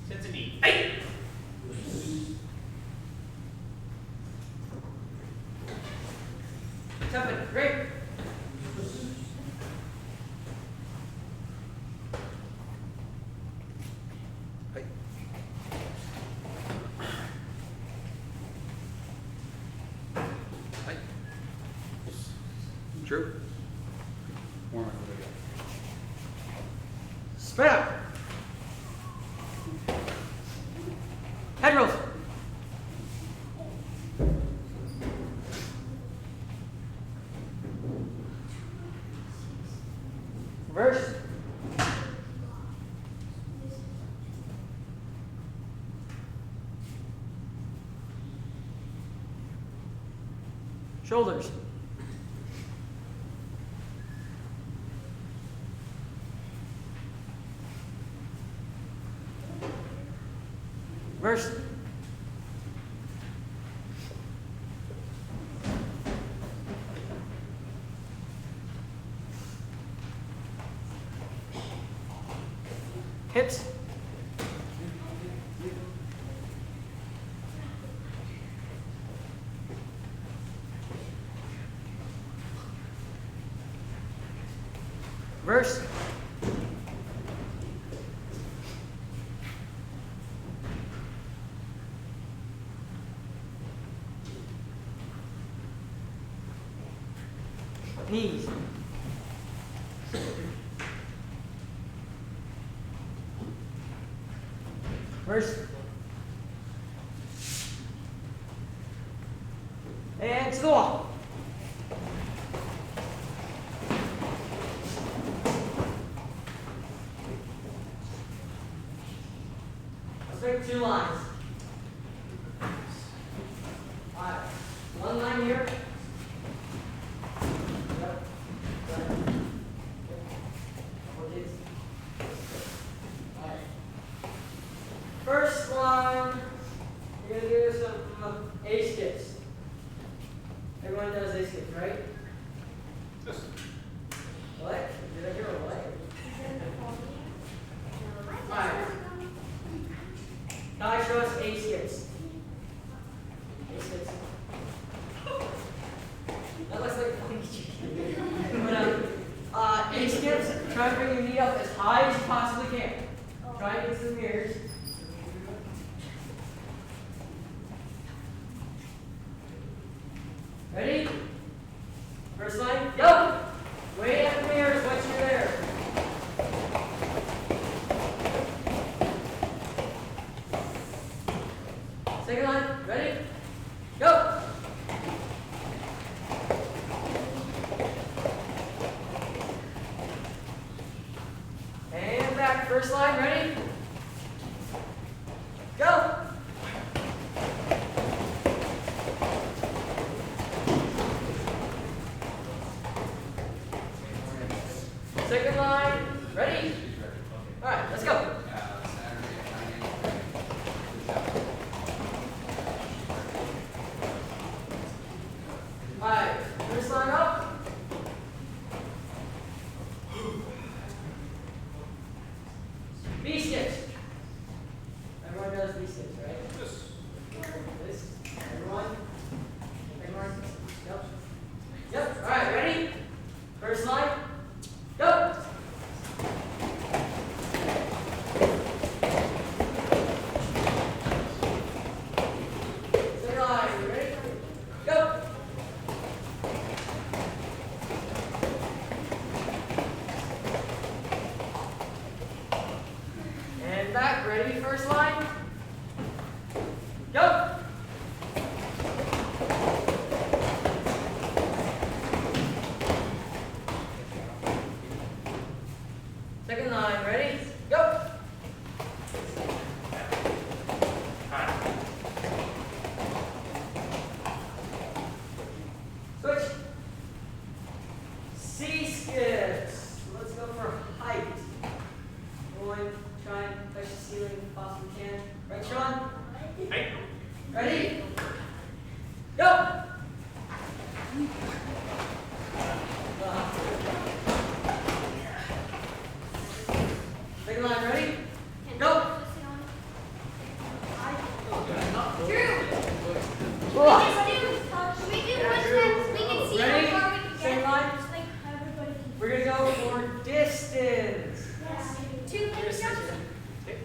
Sensei D. Hey! Tap it. Great. True. Spread out. Head rolls. Reverse. Shoulders. Reverse. Hips. Reverse. Knees. Reverse. And to the wall. Let's make 2 lines. All right. 1 line here. Yep. All right. First line, you're going to do some A skips. Everyone does A skips, right? Yes. What? Did I hear a what? Alright. Now show us A skips. A skips. That looks like funny chicken. But A skips, try to bring your knee up as high as you possibly can. Try and get some mirrors. Ready? First line, go! Way up the mirrors once you're there. Second line, ready? Go! And back, first line, ready? Go! Second line, ready? All right, let's go. All right, first line up. B skips. Everyone does B skips, right? Yes. This, everyone? Everyone? Yep. Yep, all right, ready? First line. Go! Second line, ready? Go! And back, ready? First line. Go! Second line, ready? Go! Switch. C skips. Let's go for height. Everyone try and touch the ceiling if possibly can. Right, Sean? Hey. Ready? Go! Second line, ready? Go!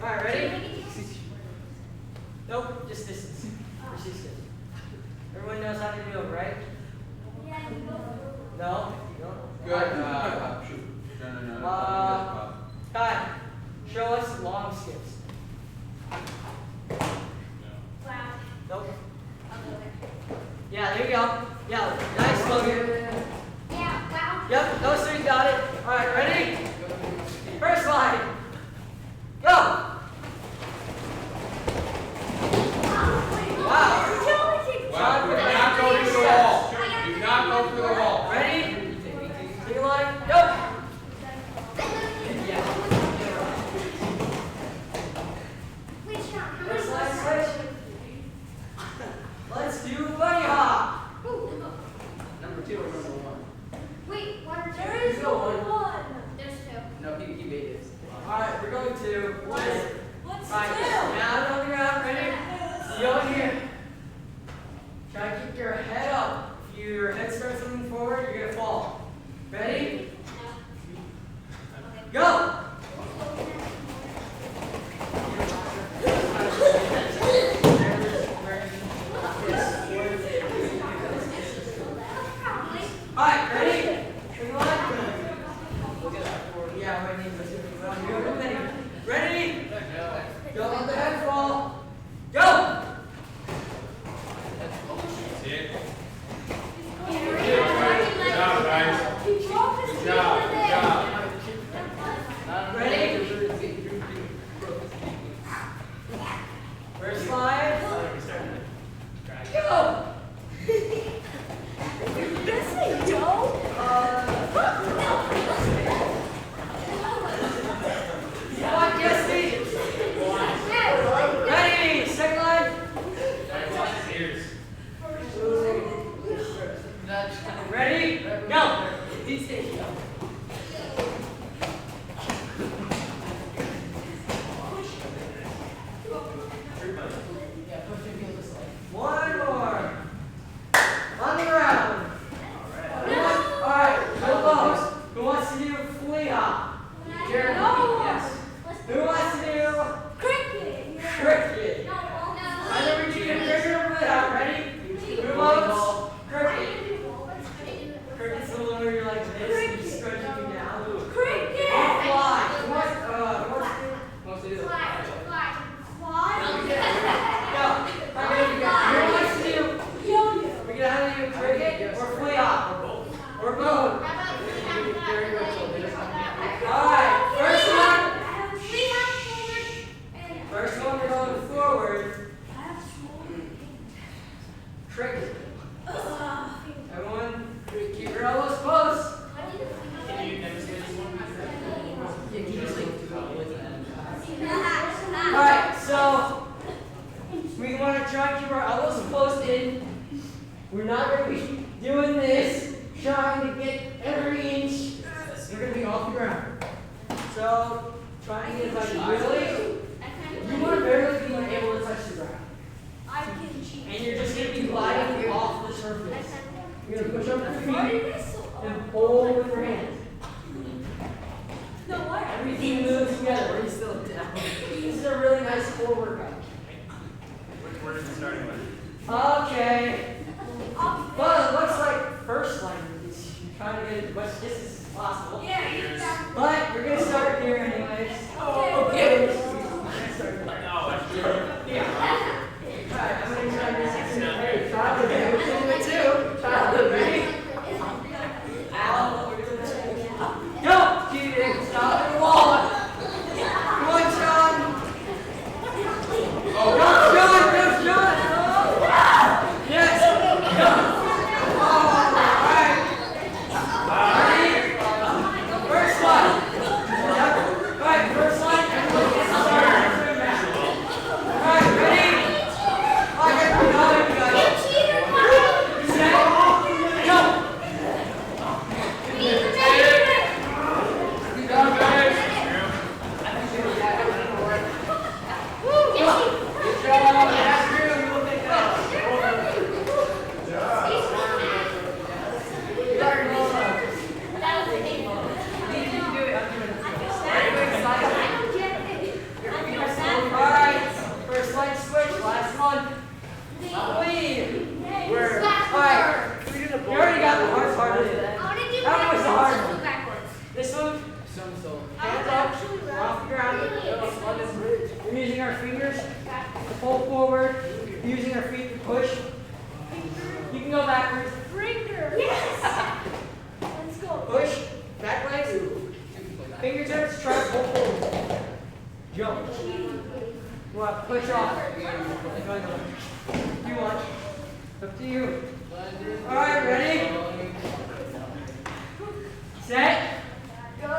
Alright, ready? Nope, just distance. Persistence. Everyone knows how to do it, right? No? You don't? Good. Shoot. No. Kai, show us long skips. Nope. Yeah, there you go. Yeah, nice, Logan. Yep, those three got it. Alright, ready? First line. Go! Wow. Wow, do not go through the wall. Do not go through the wall. Ready? Take a line. Go! Yeah. First line switch. Let's do bunny hop. Number 2 or number 1? Wait, what are There is no one. There's 2. No, he made it. Alright, we're going to. What's Alright, now on the ground. Ready? Go in here. Try to keep your head up. If your head starts moving forward, you're going to fall. Ready? Go! Alright, ready? Take a line. Yeah, right knee. Ready? Don't let the head fall. Go! Good job, guys. Good job. Ready? First line. Go! Come on, Jesse. Ready? Second line. Ready? Go! One more. On the ground. Alright, no balls. Who wants to do flea hop? Jared? Yes. Who wants to do cricket? I never do cricket or flea hop. Ready? Who wants cricket? Cricket's the one where you're like this and you stretch you down. Fly. Who wants to do? Go. Who wants to do? We're gonna have to do cricket or flea hop. Or both. Alright, first one we're going forward. Cricket. Everyone, keep your elbows close. Alright, so we want to try and keep our elbows close in. We're not going to be doing this, trying to get every inch. We're going to be off the ground. So try and get like really. You want to barely be able to touch the ground. And you're just going to be gliding off the surface. You're going to push up your feet and hold with your hands. Everything moves together. Are you still down? This is a really nice core workout. Which word is it starting with? Okay. Well, it looks like first line is trying to get as much distance as possible. But we're going to start here anyways. Okay. Yeah. Alright, I'm going to try this. Hey, Tyler, we're doing it too. Tyler, ready? Al, we're doing this. Go! Cheating. Stop the wall. Come on, Sean. Go, Sean. Go, Sean. Oh. Yes. our fingers, pull forward, using our feet to push. You can go backwards. Finger. Yes. Let's go. Push, back legs, fingertips, try to pull forward. Jump. You want to push off. You want. Up to you. Alright, ready? Set. Go. Go.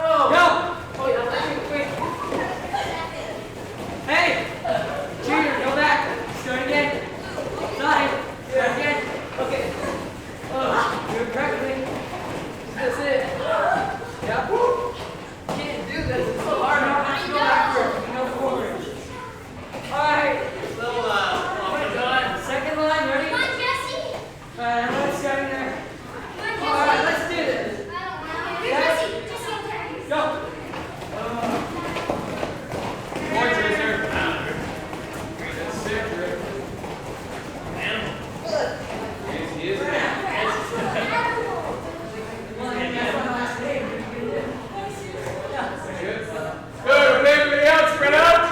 Oh, yeah, wait. Hey! Cheater, go back. Start again. Side. Start again. Okay. Do it correctly. That's it. Yep. Can't do this. It's so hard. No, let's go backward. No forward. Alright. Second line, ready? Come on, Jesse. Let's start in there. Come on, Jesse. Alright, let's do this. I don't know. Here, Jesse. Jesse, over there. Go. More Chaser. That's sick, Rick. He is an animal. Come on, that's my last name. Good. Good. Okay, everybody else, spread out.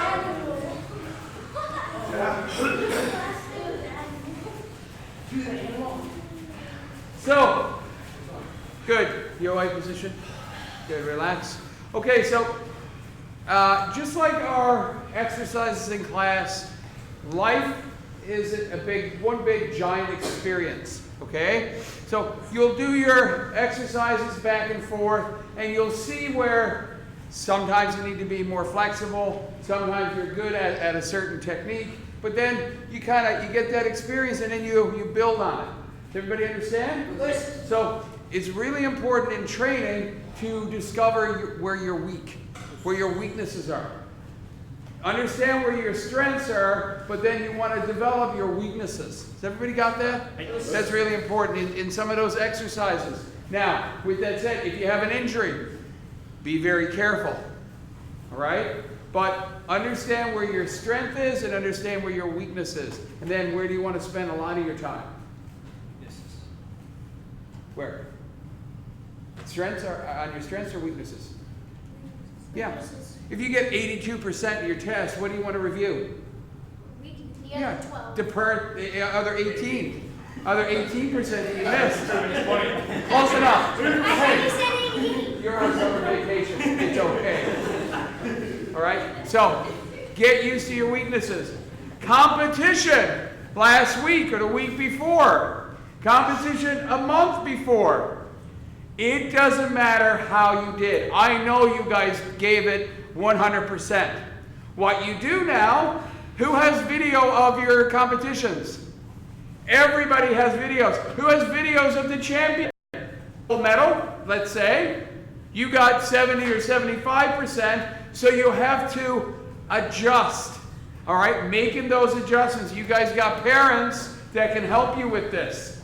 So, good. Your white position. Good. Relax. Okay, so just like our exercises in class, life is one big giant experience. Okay, so you'll do your exercises back and forth, and you'll see where sometimes you need to be more flexible. Sometimes you're good at a certain technique, but then you get that experience, and then you build on it. Does everybody understand? So it's really important in training to discover where you're weak, where your weaknesses are. Understand where your strengths are, but then you want to develop your weaknesses. Has everybody got that? That's really important in some of those exercises. Now, with that said, if you have an injury, be very careful. All right? But understand where your strength is and understand where your weakness is. And then where do you want to spend a lot of your time? Where? Strengths are on your strengths or weaknesses? Yeah. If you get 82% of your test, what do you want to review? The other 12. The other 18. Other 18% that you missed. Close enough. I thought you said 80. You're on summer vacation. It's okay. All right? So, get used to your weaknesses. Competition last week or the week before. Competition a month before. It doesn't matter how you did. I know you guys gave it 100%. What you do now, who has video of your competitions? Everybody has videos. Who has videos of the champion? Gold medal, let's say. You got 70 or 75%, so you have to adjust. All right, making those adjustments. You guys got parents that can help you with this.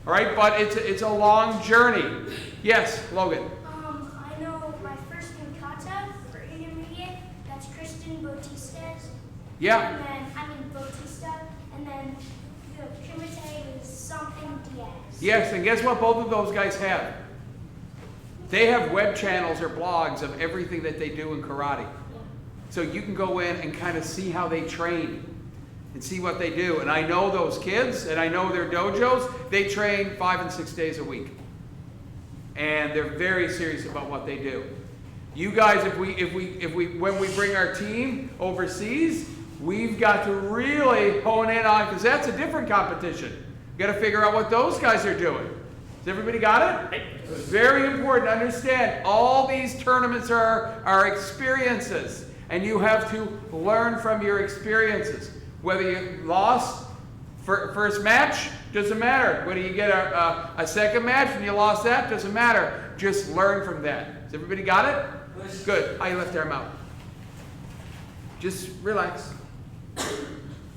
All right, but it's a long journey. Yes, Logan. I know my first in kata for intermediate, that's Kristen Bautista's. Yeah. And then, Bautista, and then the Kumite is something Diaz. Yes, and guess what both of those guys have? They have web channels or blogs of everything that they do in karate. Yeah. So you can go in and kind of see how they train and see what they do. And I know those kids, and I know their dojos, they train 5 and 6 days a week. And they're very serious about what they do. You guys, when we bring our team overseas, we've got to really hone in on, because that's a different competition. You got to figure out what those guys are doing. Has everybody got it? It's very important to understand all these tournaments are experiences, and you have to learn from your experiences. Whether you lost first match, doesn't matter. Whether you get a second match and you lost that, doesn't matter. Just learn from that. Has everybody got it? Good. How you left arm out. Just relax.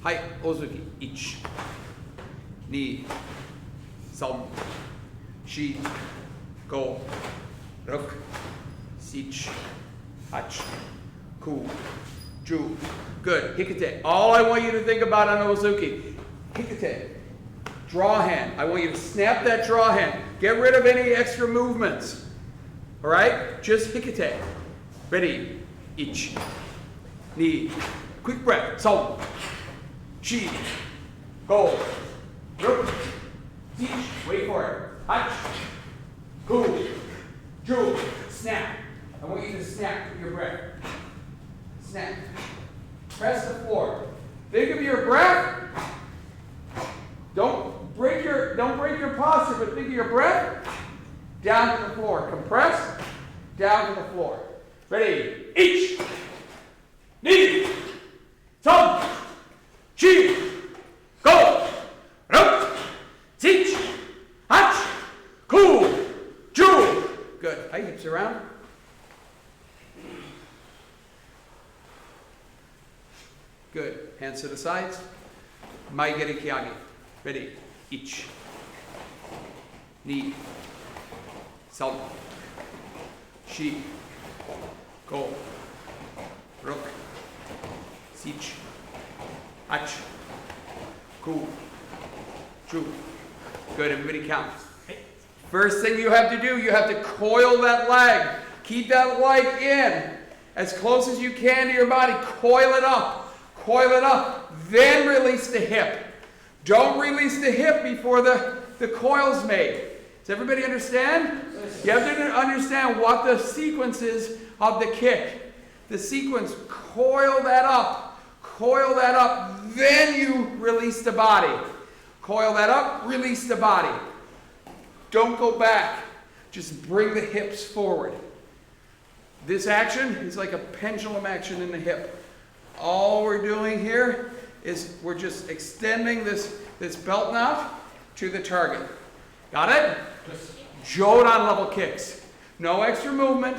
Hai, ozuki, ich. Ni, som, shi, go, ruk, sich, hach, ku, ju. Good. Hikate. All I want you to think about on Ozuki. Hikate. Draw hand. I want you to snap that draw hand. Get rid of any extra movements. All right? Just hikate. Ready. Ich. knee. Quick breath. Son, shi, go, ruk, teach. Wait for it. Hach, ku, ju, snap. I want you to snap with your breath. Snap. Press the floor. Think of your breath. Don't break your posture, but think of your breath. Down to the floor. Compress. Down to the floor. Ready? Each. Knee. Son. Chi. Go. Ruk. Teach. Hach. Ku. Ju. Good. Hi, hips around. Good. Hands to the sides. Maigeri Kyagi. Ready? Each. Knee. Son. Shi. Go. Ruk. Sich. Hach. Ku. Ju. Good. Everybody count. First thing you have to do, you have to coil that leg. Keep that leg in as close as you can to your body. Coil it up. Coil it up. Then release the hip. Don't release the hip before the coil's made. Does everybody understand? You have to understand what the sequence is of the kick. The sequence, coil that up, then you release the body. Coil that up, release the body. Don't go back. Just bring the hips forward. This action is like a pendulum action in the hip. All we're doing here is we're just extending this belt knot to the target. Got it? Jodan level kicks. No extra movement.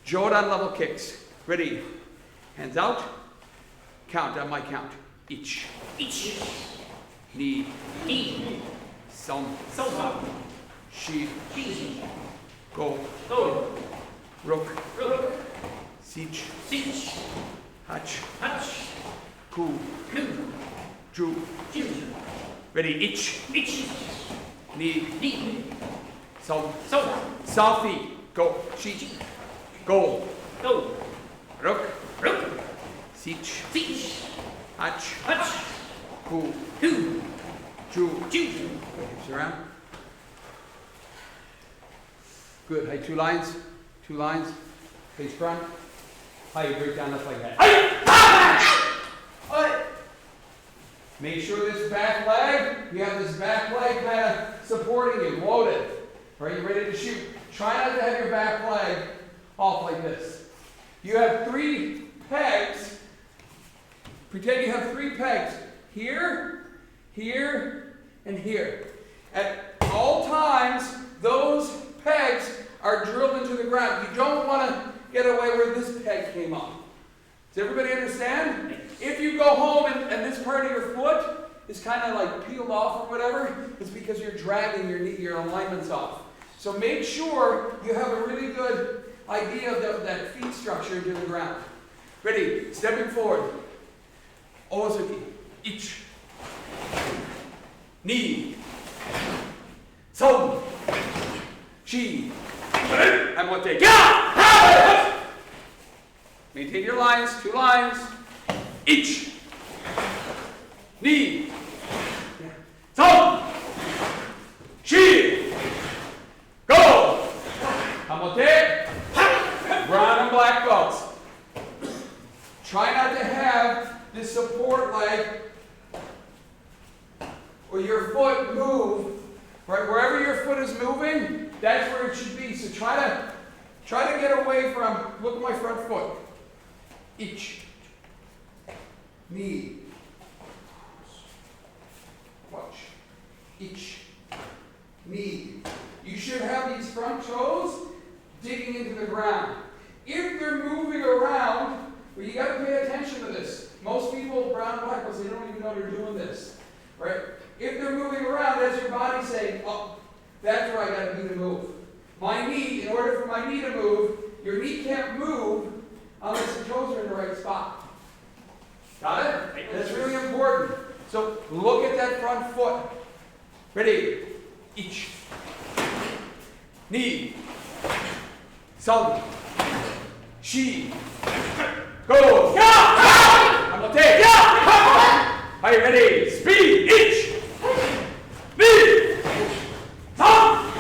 Jodan level kicks. Ready? Hands out. Count on my count. Each. Knee. Son. Shi. Go. Ruk. Sich. Hach. Ku. Ju. Ready? Each. Knee. Son. Selfie. Go. Shi. Go. Ruk. Sich. Hach. Ku. Ju. Hips around. Good. Hey, two lines. Face front. Hi, you break down just like that. Make sure this back leg, you have this back leg kind of supporting you, loaded. Are you ready to shoot? Try not to have your back leg off like this. You have 3 pegs. Pretend you have 3 pegs. Here, here, and here. At all times, those pegs are drilled into the ground. You don't want to get away where this peg came off. Does everybody understand? If you go home and this part of your foot is kind of like peeled off or whatever, it's because you're dragging your alignments off. So make sure you have a really good idea of that feet structure into the ground. Ready? Stepping forward. Ozuki. Each. Knee. Son. Shi. And one take. Yeah! Maintain your lines. 2 lines. Each. Knee. Son. Shi. Go. Kamote. Brown and black belts. Try not to have this support leg or your foot move. Right, wherever your foot is moving, that's where it should be. So try to get away from, look at my front foot. Each. Knee. Watch. Each. Knee. You should have these front toes digging into the ground. If they're moving around, well, you got to pay attention to this. Most people, brown and black belts, they don't even know they're doing this. Right? If they're moving around, that's your body saying, oh, that's where I got to move. My knee, in order for my knee to move, your knee can't move unless the toes are in the right spot. Got it? That's really important. So look at that front foot. Ready? Each. Knee. Son. Shi. Go. Ready, speed, ich, ni, tam,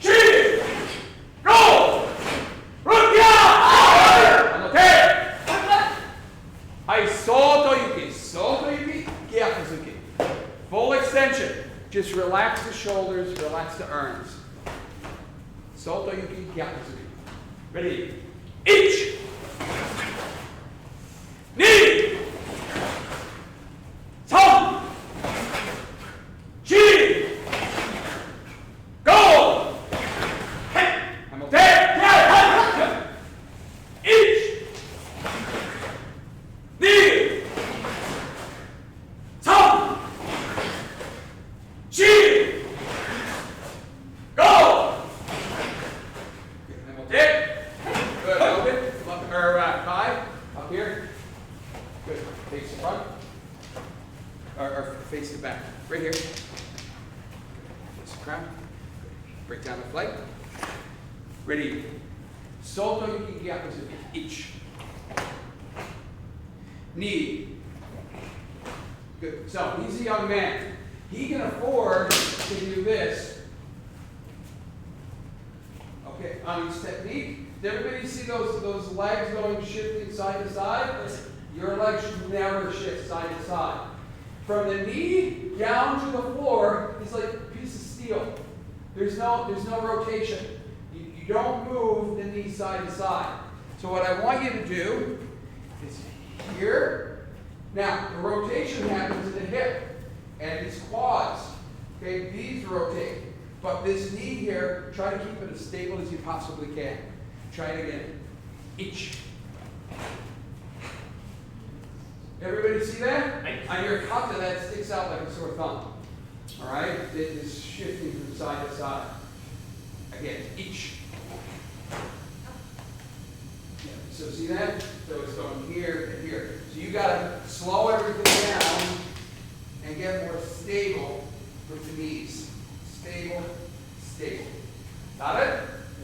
chi, go, rukya, anote. Hai soto yuki, gyakuzuki. Full extension. Just relax the shoulders, relax the arms. Soto yuki, gyakuzuki. Ready, ich, ni, tam, chi, go. Anote. Ich, ni, tam, chi, go. Anote. Good. Open. Kai. Up here. Good. Face the front. Or face the back. Right here. Face the crown. Break down the flight. Ready. Soto yuki gyakuzuki. Ich. Knee. Good. So he's a young man. He can afford to do this. Okay, on each technique. Did everybody see those legs going shifting side to side? Your legs should never shift side to side. From the knee down to the floor is like a piece of steel. There's no rotation. You don't move the knee side to side. So what I want you to do is here. Now the rotation happens in the hip and these quads. Okay, these rotate. But this knee here, try to keep it as stable as you possibly can. Try it again. Ich. Everybody see that? On your kata, that sticks out like a sore thumb. All right? It is shifting from side to side. Again, ich. Yeah, so see that? So it's going here and here. So you got to slow everything down and get more stable with the knees. Stable, stable. Got it?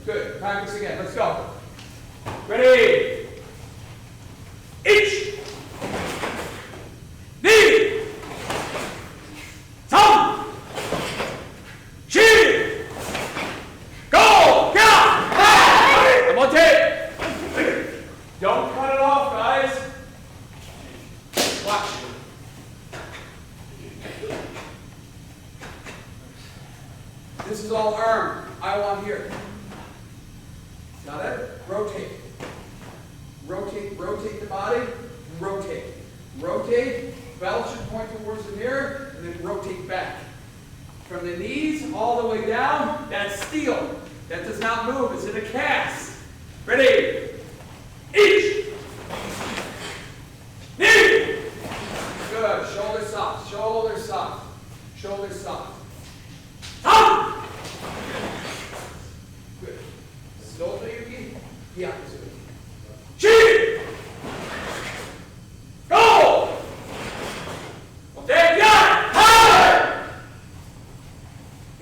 Good. Practice again. Let's go. Ready? Ich. Ni. Tam. Chi. Go. Get. I'm on tape. Don't cut it off, guys. Watch. This is all arm. I want here. Got it? Rotate. Rotate, rotate the body. Rotate. Rotate. Belt should point towards the mirror, and then rotate back. From the knees all the way down, that's steel. That does not move. It's in a cast. Ready? Each. Knee. Good. Shoulder soft. Shoulder soft. Shoulder soft. Tam. Good. Soto yuki, gyakuzuki. Chi. Go. Okay, yeah.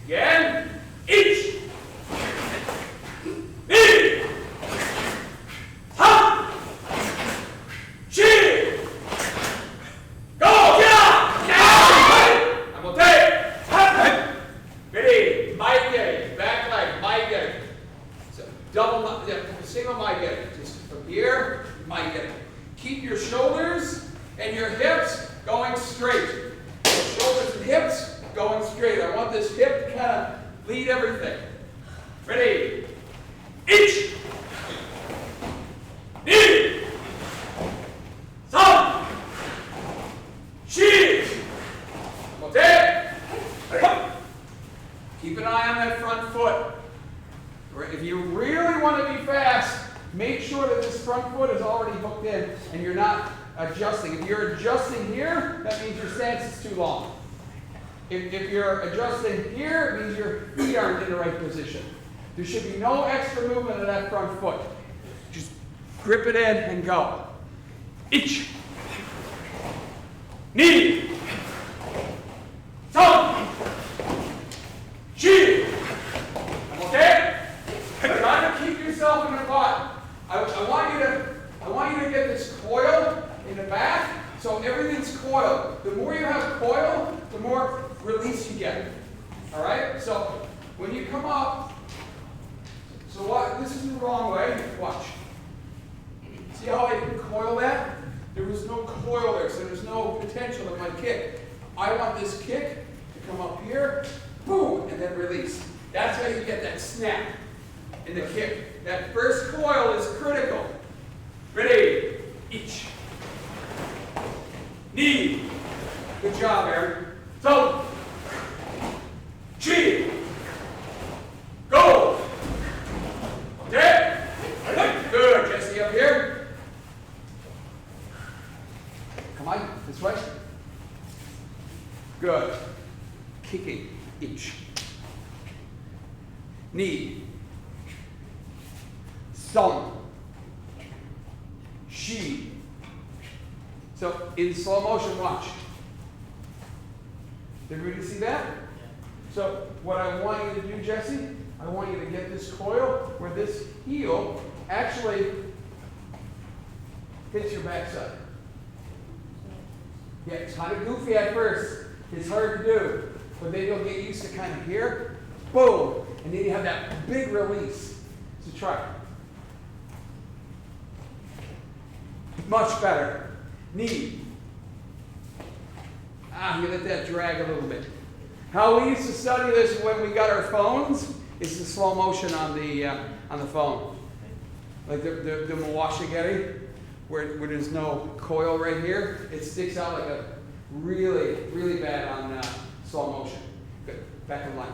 Again. Each. Ni. Tam. Chi. Go. Yeah. I'm okay. Ready? Maige. Back leg. Maige. So double. Single maige. Just from here. Maige. Keep your shoulders and your hips going straight. Shoulders and hips going straight. I want this hip to kind of lead everything. Ready? Ich. Ni. Tam. Chi. Okay? Keep an eye on that front foot. If you really want to be fast, make sure that this front foot is already hooked in and you're not adjusting. If you're adjusting here, that means your stance is too long. If you're adjusting here, it means your feet aren't in the right position. There should be no extra movement of that front foot. Just grip it in and go. Ich. Ni. Tam. Chi. Okay? Try to keep yourself in the butt. I want you to get this coil in the back So everything's coiled. The more you have coil, the more release you get. All right? So when you come up, so what? This is the wrong way. Watch. See how I coil that? There was no coil there, so there's no potential in my kick. I want this kick to come up here, boom, and then release. That's how you get that snap in the kick. That first coil is critical. Ready? Each. Knee. Good job, Aaron. So, chi. Go. Okay. Good. Jesse up here. Come on, this way. Good. Kicking. Each. Knee. Son. She. So in slow motion, watch. Did everybody see that? So what I want you to do, Jesse, I want you to get this coil where this heel actually hits your backside. Yeah, it's kind of goofy at first. It's hard to do. But then you'll get used to kind of here, boom, and then you have that big release. So try it. Much better. Knee. You let that drag a little bit. How we used to study this when we got our phones is the slow motion on the phone. Like the Mawashigeri, where there's no coil right here. It sticks out like a really, really bad on slow motion. Good. Back in line.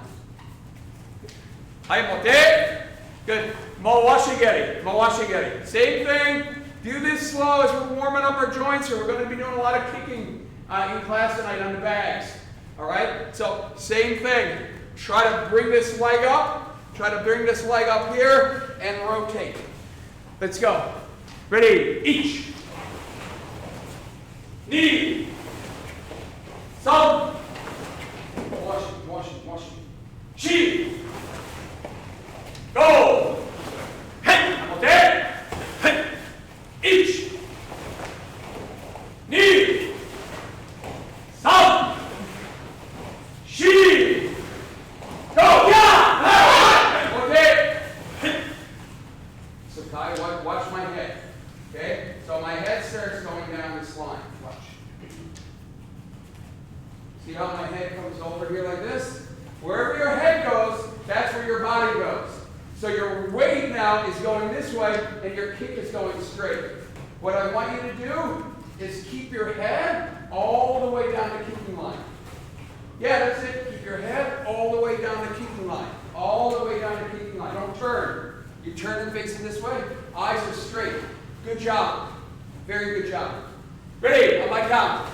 Haimote. Good. Mawashigeri. Mawashigeri. Same thing. Do this slow as we're warming up our joints here. We're going to be doing a lot of kicking in class tonight on the bags. All right? So, same thing. Try to bring this leg up. Try to bring this leg up here and rotate. Let's go. Ready? Each. Knee. Some. Wash it. Chi. Go. Hey. Okay. Hey. Each. Knee. Some. She. Go. Yeah. Okay. So Kai, watch my head. Okay? So my head starts going down this line. Watch. See how my head comes over here like this? Wherever your head goes, that's where your body goes. So your weight now is going this way, and your kick is going straight. What I want you to do is keep your head all the way down the kicking line. Yeah, that's it. Keep your head all the way down the kicking line. All the way down the kicking line. Don't turn. You turn and facing this way. Eyes are straight. Good job. Very good job. Ready? On my count.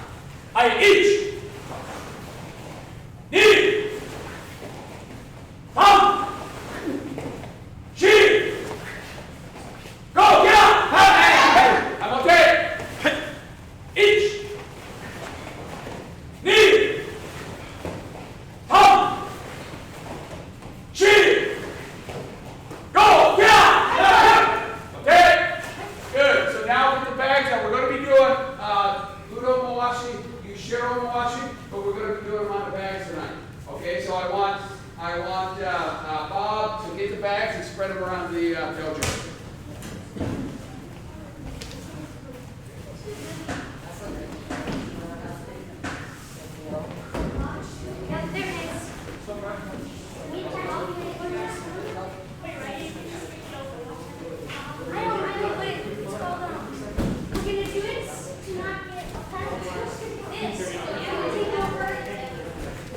I each. Knee. Thumb. Chi. Go. Get up. Hey. I'm okay. Each. Knee. Thumb. Chi. Go. Get up. Okay. Good. So now with the bags that we're going to be doing Udo Mawashi, Yushiro Mawashi, but we're going to be doing them on the bags tonight. Okay. So I want Bob to get the bags and spread them around the dojo.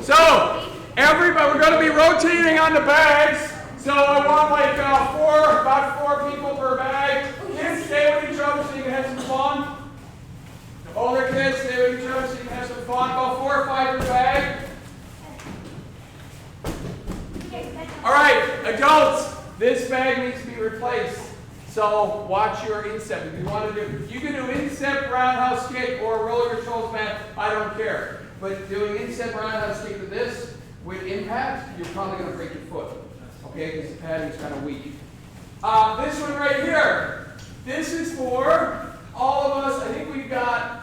So, everybody, we're going to be rotating on the bags. So I want like about four people per bag. Kids, stay with each other so you can have some fun. Older kids, stay with each other so you can have some fun. About 4 or 5 per bag. All right, adults, this bag needs to be replaced. So watch your instep. If you want to do, you can do instep, roundhouse kick, or roll your shoulders back. I don't care. But doing instep, roundhouse kick with this, with impact, you're probably going to break your foot. Okay, because the padding's kind of weak. This one right here. This is for all of us. I think we've got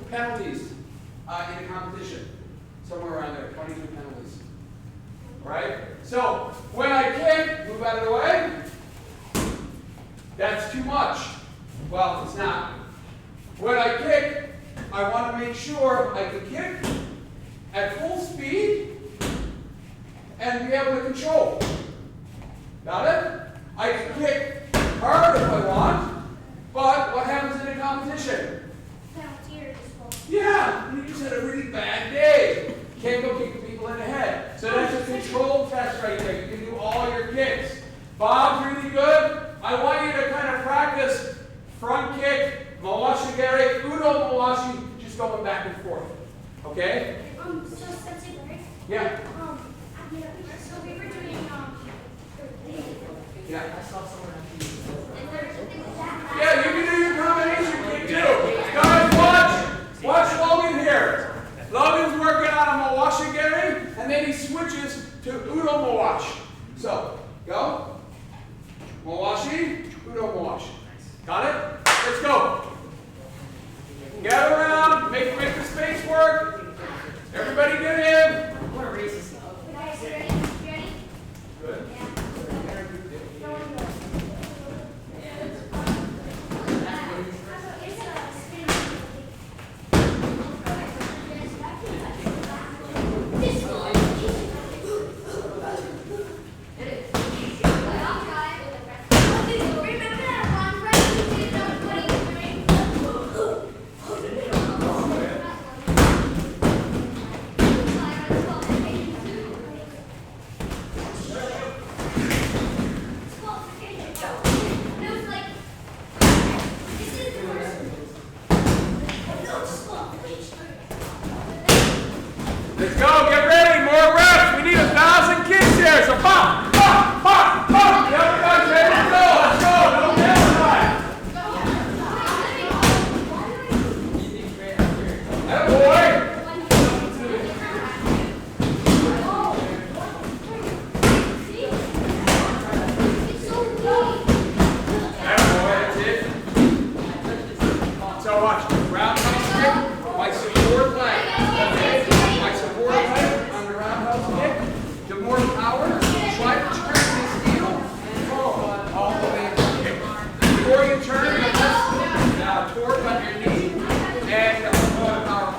penalties in the competition. Somewhere around there, 22 penalties. All right? So, when I kick, move out of the way. That's too much. Well, it's not. When I kick, I want to make sure I can kick at full speed and be able to control. Got it? I can kick hard if I want, but what happens in a competition? Yeah, you just had a really bad day. You can't go kick people in the head. So that's a control test right there. You can do all your kicks. Bob's really good. I want you to kind of practice front kick, mawashigeri, udo mawashi, just going back and forth. Okay? So Sensei, right? Yeah. So we were doing Yeah. I saw someone have to use Yeah, you can do your combination kick too. Guys, watch Logan here. Logan's working on a mawashigeri, and then he switches to udo mawashi. So, go. Mawashi, udo mawashi. Got it? Let's go. Get around, make the space work. Everybody get in. I want to raise this up. Good. Let's go, get ready, more reps. We need 1,000 kicks here. So pop, pop, pop, pop. The other guy's ready to go. Let's go. Don't downside. That boy. That's it. So watch. Roundhouse kick. My support leg. My support leg on the roundhouse kick. The more power, try to turn this heel all the way kick. Before you turn, now torque on your knee and more power.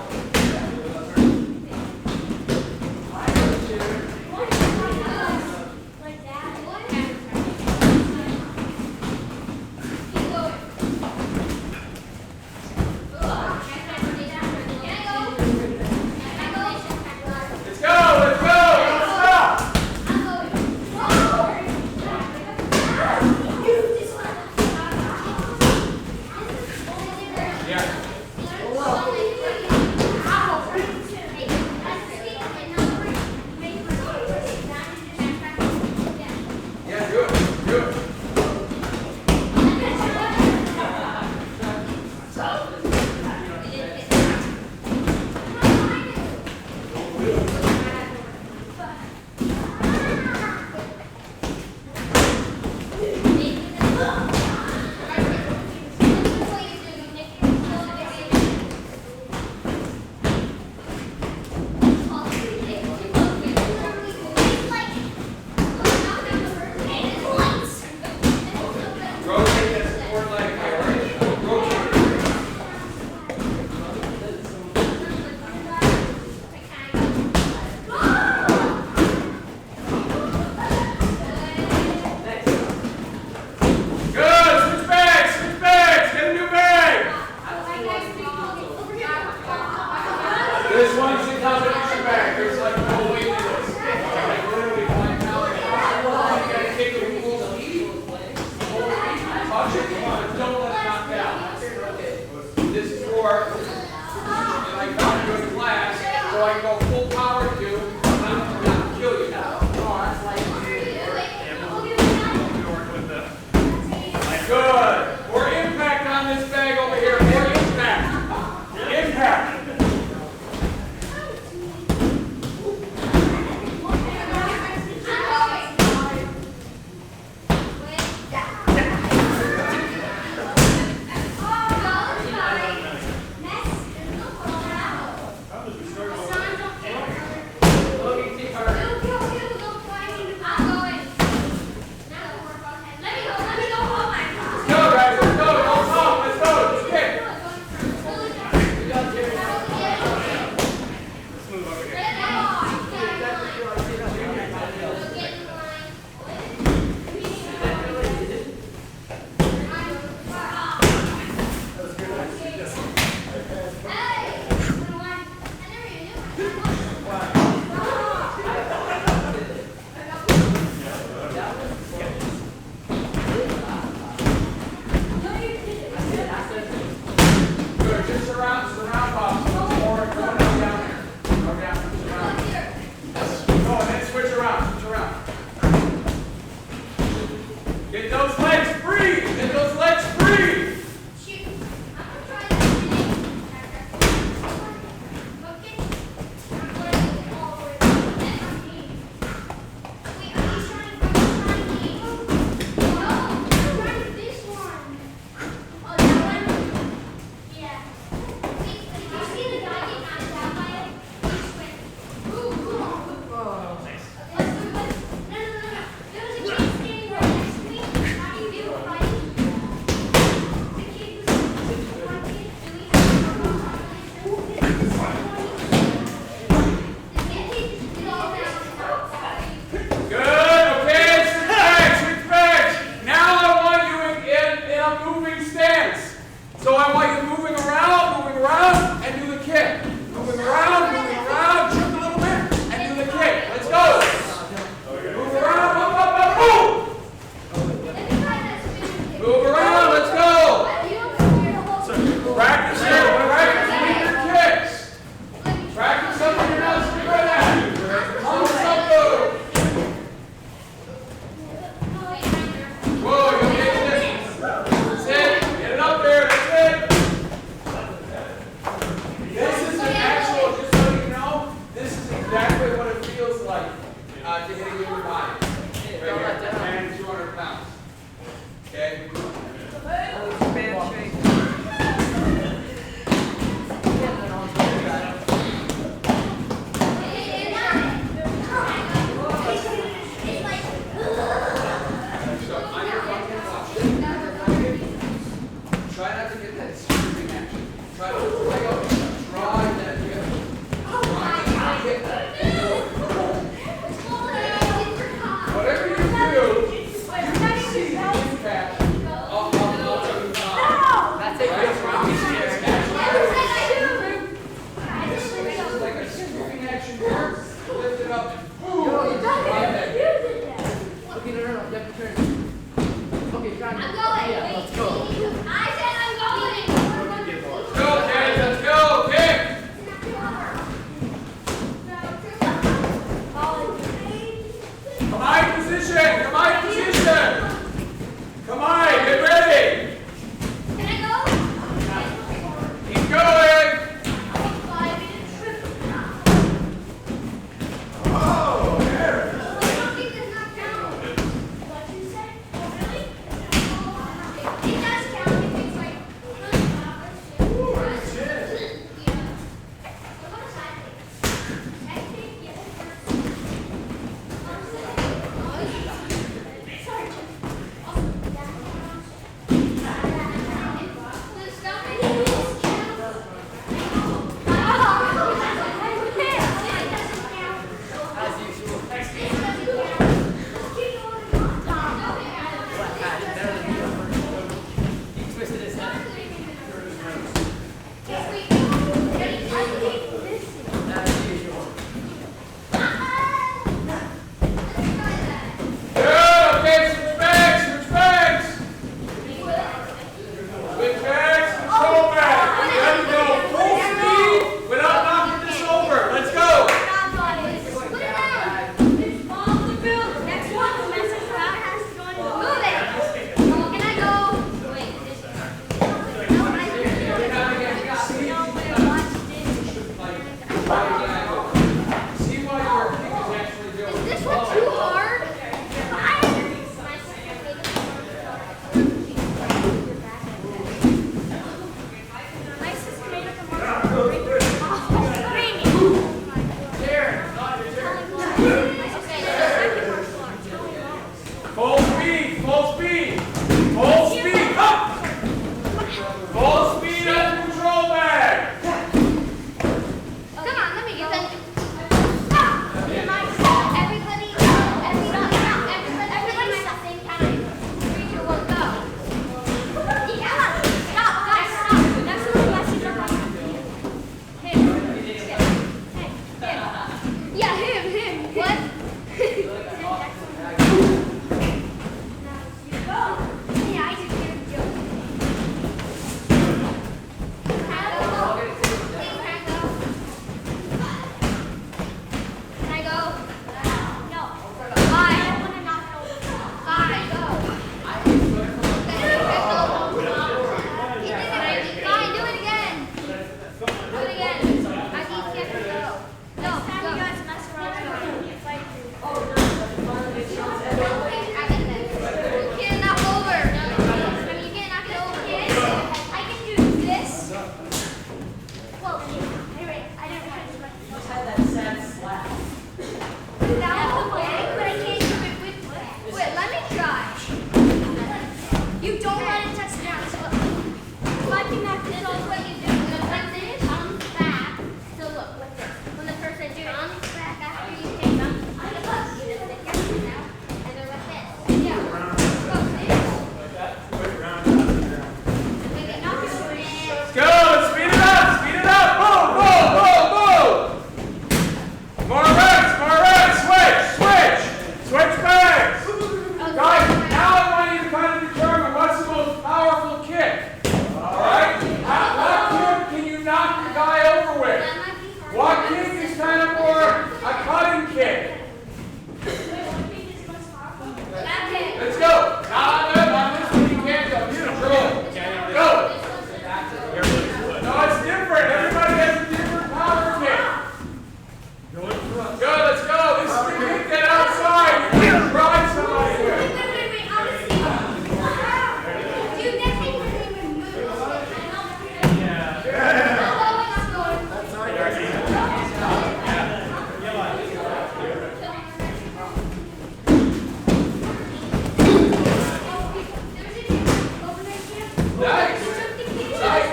Let's go, let's go, don't stop. Yeah. Yeah, do it, do it. Rotate that support leg here, right? Rotate it. Good, switch bags, get a new bag. This one's the combination bag, there's like no weight to this. Like literally 1 pound. You gotta take it full speed, touch it, but don't let it knock down. This is for, and I got you in class, so I can go full power to, not kill you. Good. More impact on this bag over here. More impact. Impact. So I want you moving around, and do the kick. Moving around, shoot a little bit, and do the kick. Let's go. Move around, up, move. Move around, let's go. Practice your kicks. Practice something you're not so good at. Whoa, you're getting this. That's it. Get it up there. That's it. This is an actual, just so you know, this is exactly what it feels like to hit a human body. Right here, and 200 pounds. Okay? Bad shape. Try not to get that screaming action. Try to play up. Try that. Whatever you do, you can see the impact of the time. That's it. This is like a screaming action here. Lift it up and boom. Okay, no. You have to turn. Okay, try. I'm going. Yeah, let's go. I said I'm going. Go, Karen.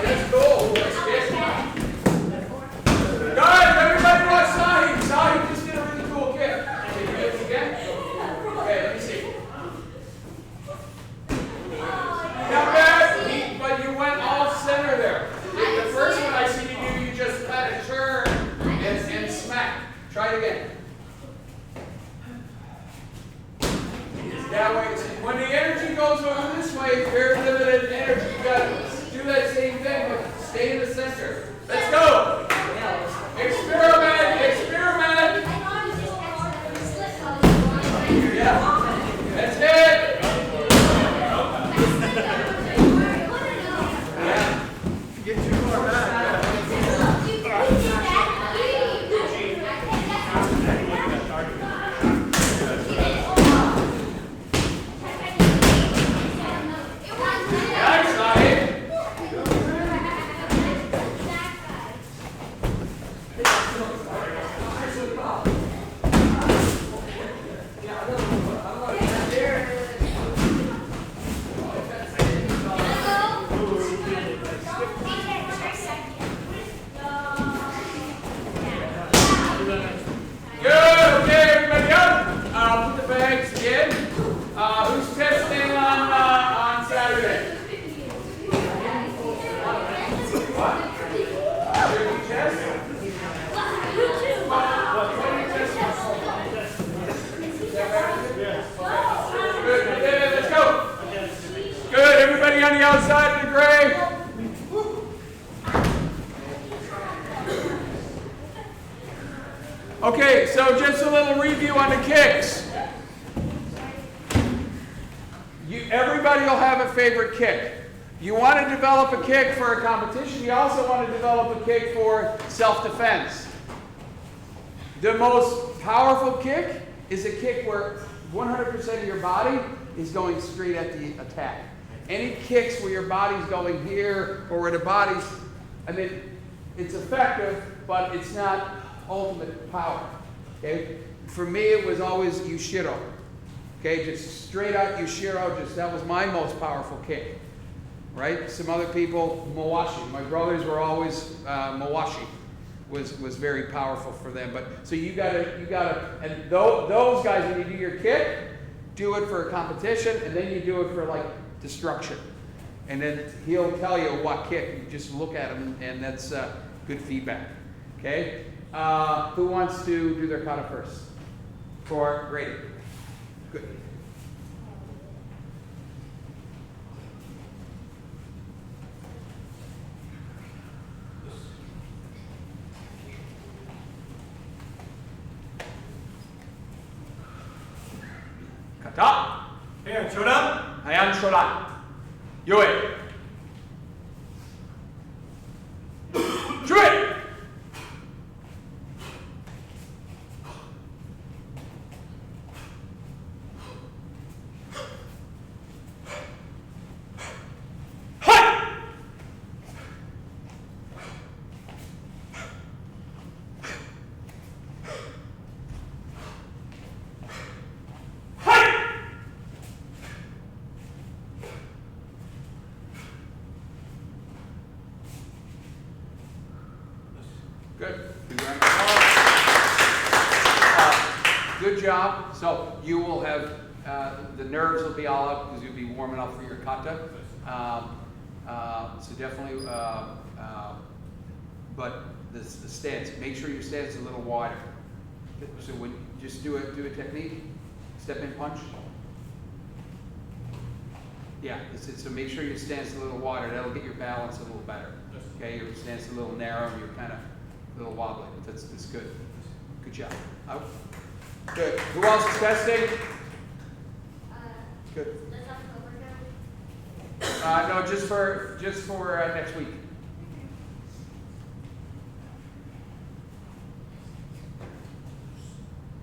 That's cool. That's good. Guys, everybody watch Sahi. Sahi just did a really cool kick. Can you do this again? Okay, let me see. Not bad, but you went off center there. The first one I see you do, you just kind of turn and smack. Try it again. That way, when the energy goes over this way, very limited energy. You gotta do that same thing, but stay in the center. Let's go! Experiment, experiment! Yeah, that's it! Yeah. Get too far back. Who's testing on Saturday? What? Did you test? What are you testing? Good. Yeah, let's go. Good. Everybody on the outside of the gray. Okay, so just a little review on the kicks. Everybody will have a favorite kick. You want to develop a kick for a competition. You also want to develop a kick for self-defense. The most powerful kick is a kick where 100% of your body is going straight at the attack. Any kicks where your body's going here or where the body's, I mean, it's effective, but it's not ultimate power. Okay? For me, it was always Yushiro. Okay, just straight out Yushiro, that was my most powerful kick, right? Some other people, Mawashi. My brothers were always, Mawashi was very powerful for them. But, so you gotta, and those guys, when you do your kick, do it for a competition, and then you do it for like destruction. And then he'll tell you what kick, you just look at him, and that's good feedback, okay? Who wants to do their kata first? For grading. Good. Kata. Heian Shodan. Heian Shodan. Yue. Jue. Good. Good job. So you will have, the nerves will be all up because you'll be warming up for your kata. So definitely, but the stance, make sure your stance is a little wider. So when just do a technique, step in punch. Yeah, so make sure your stance is a little wider. That'll get your balance a little better. Okay, your stance is a little narrow and you're kind of a little wobbly, but that's good. Good job. Out. Good. Who else is testing? Good. No, just for next week.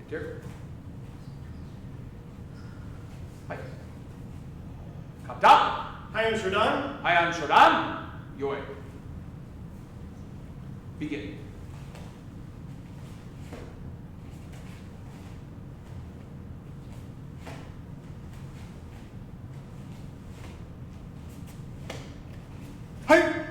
Here. Hi. Kata. Heian Shodan. Heian Shodan. Yoi. Begin. Hi.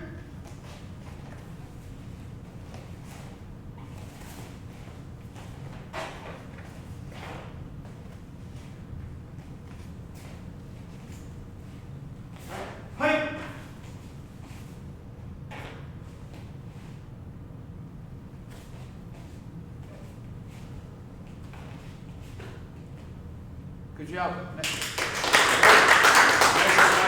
Good job. Nice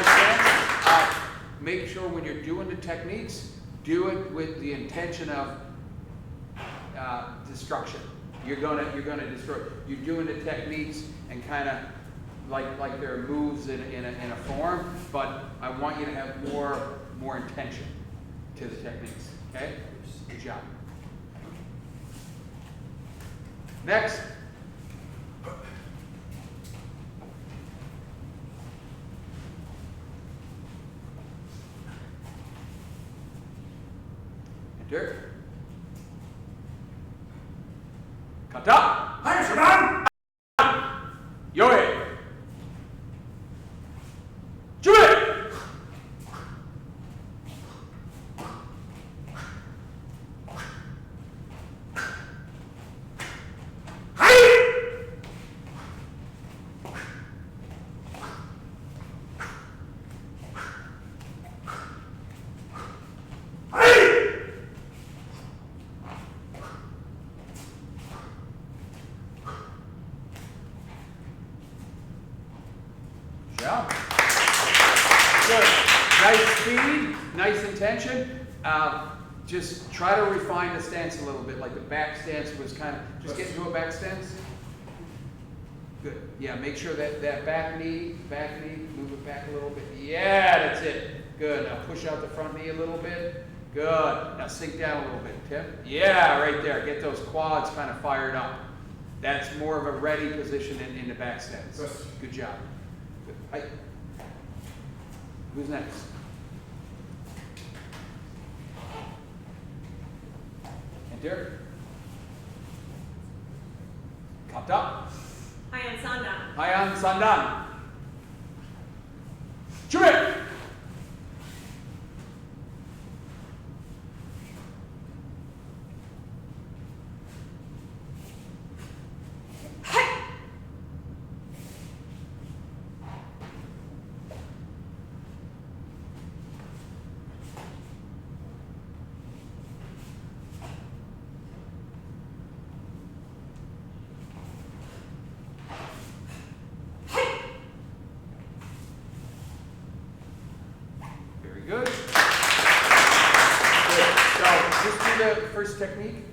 stance. Make sure when you're doing the techniques, do it with the intention of destruction. You're gonna destroy. You're doing the techniques and kind of like there are moves in a form, but I want you to have more intention to the techniques. Okay? Good job. Next. Enter. Kata. Hi, Shodan! Yoe. Jue. Yeah. Good. Nice speed, nice intention. Just try to refine the stance a little bit, like the back stance was kind of, just get into a back stance. Good. Yeah, make sure that back knee, move it back a little bit. Yeah, that's it. Good. Now push out the front knee a little bit. Good. Now sink down a little bit, Tim. Yeah, right there. Get those quads kind of fired up. That's more of a ready position in the back stance. Good job. Good. Hi. Who's next? Enter. Kata. Hayan Sandan. Hayan Sandan. Chube. Good. Good. So just do the first technique.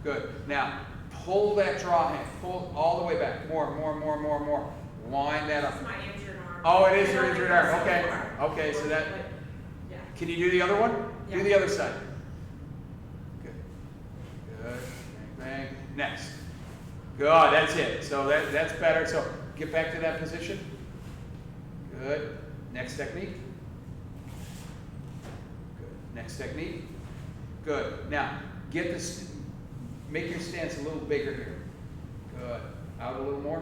Good. Now pull that draw hand. Pull all the way back. More. Wind that up. That's my injured arm. Oh, it is your injured arm. Okay. Okay. So that. Yeah. Can you do the other one? Yeah. Do the other side. Good. Good. Bang. Bang. Next. Good. That's it. So that's better. So get back to that position. Good. Next technique. Good. Next technique. Good. Now, get this. Make your stance a little bigger here. Good. Out a little more.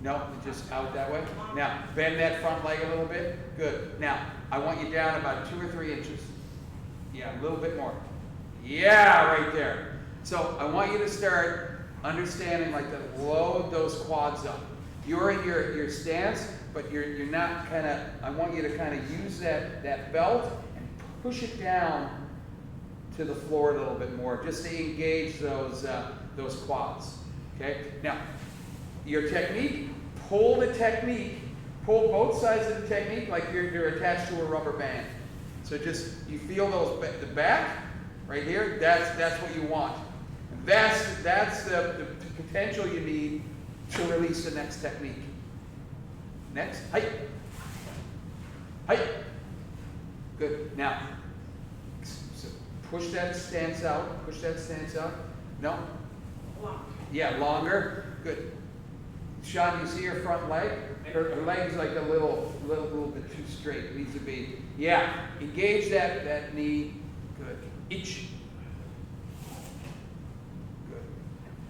No, just out that way. Now, bend that front leg a little bit. Good. Now, I want you down about 2 or 3 inches. Yeah, a little bit more. Yeah, right there. So I want you to start understanding like to load those quads up. You're in your stance, but you're not kind of, I want you to kind of use that belt and push it down to the floor a little bit more, just to engage those quads. Okay? Now, your technique, pull the technique, pull both sides of the technique like you're attached to a rubber band. So just, you feel the back, right here, that's what you want. That's the potential you need to release the next technique. Next, height. Height. Good. Now, so push that stance out. Push that stance out. No? Long. Yeah, longer. Good. Sean, you see her front leg? Her leg's like a little bit too straight. It needs to be. Yeah. Engage that knee. Good. Itch. Good.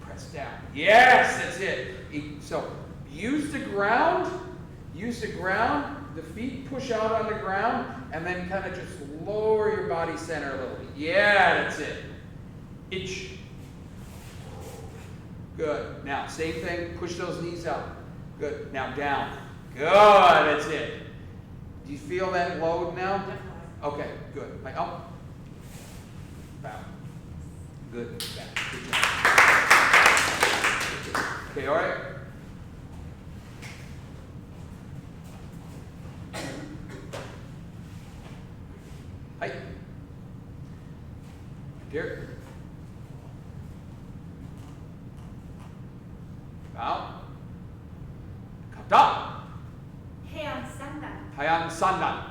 Press down. Yes, that's it. So use the ground. Use the ground. The feet push out on the ground, and then kind of just lower your body center a little bit. Yeah, that's it. Itch. Good. Now, same thing. Push those knees out. Good. Now, down. Good. That's it. Do you feel that load now? Definitely. Okay, good. Like up. Bow. Good. Back. Good job. Okay, all right. Hi. Here. Bow. Kata. Heian Sandan. Heian Sandan.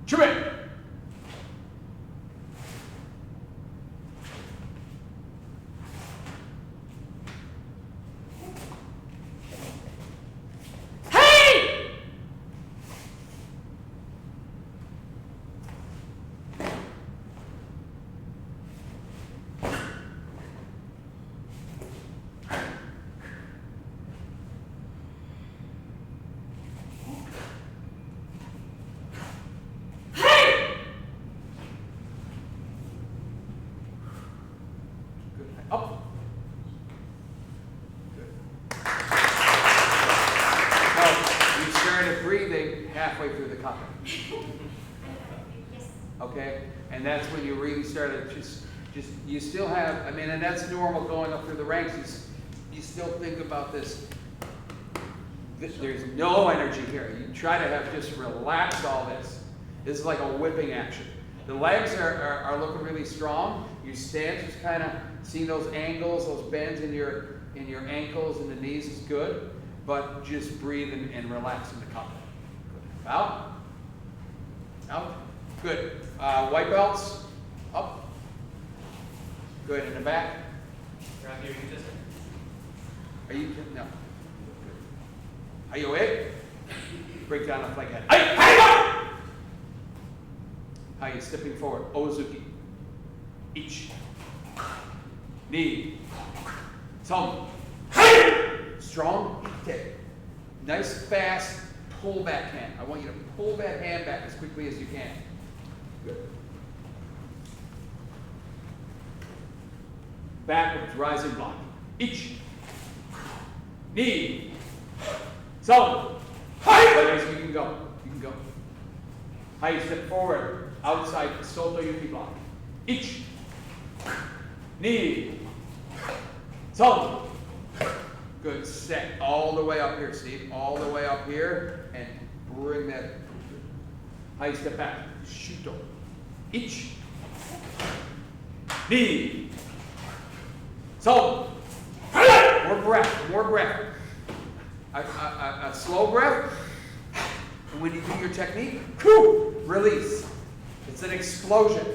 Chube. Up. Good. So you started breathing halfway through the kata. Yes. Okay? And that's when you really started just you still have, I mean, and that's normal going up through the ranks. You still think about this. There's no energy here. You try to have just relax all this. This is like a whipping action. The legs are looking really strong. Your stance is kind of seeing those angles, those bends in your ankles and the knees is good. But just breathe and relax in the kata. Good. Out. Out. Good. White belts. Up. Good. In the back. Around here, you just. Are you? No. Are you awake? Break down the flag head. Hey! How you stepping forward? Ozuki. Each. Knee. Tongue. Strong. Okay. Nice, fast pull back hand. I want you to pull that hand back as quickly as you can. Good. Backwards, rising block. Each. Knee. Tongue. Nice, you can go. You can go. How you step forward. Outside the Soto Yuki block. Each. Knee. Tongue. Good. Set all the way up here, Steve. All the way up here. And bring that. How you step back. Shuto. Each. Knee. Tongue. More breath. More breath. A slow breath. And when you do your technique, release. It's an explosion.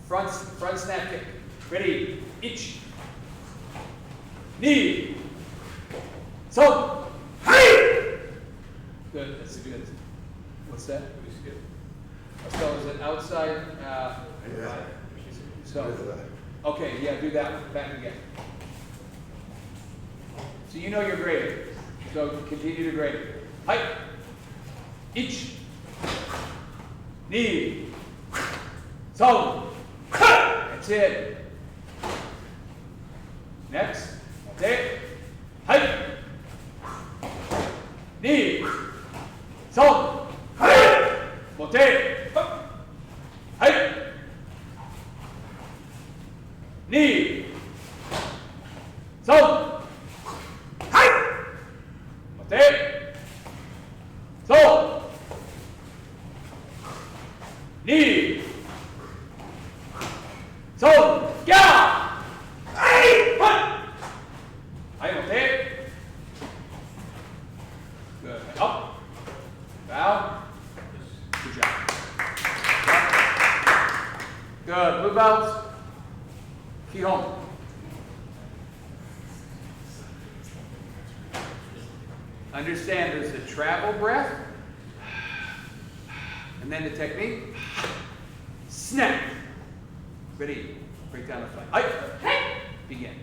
Front snap kick. Ready. Each. Knee. So. Good. That's good. What's that? So is it outside? So. Okay. Yeah. Do that one. Back again. So you know you're graded. So continue to grade it. Height. Each. Knee. So. That's it. Next. Okay. Height. Knee. So. Mote. Height. Knee. So. So, knee, so, down, good, up, bow, good job. Good, blue belts, Shihan. Understand there's the travel breath, and then the technique. Snap. Ready. Break down the flag. Hey. Begin.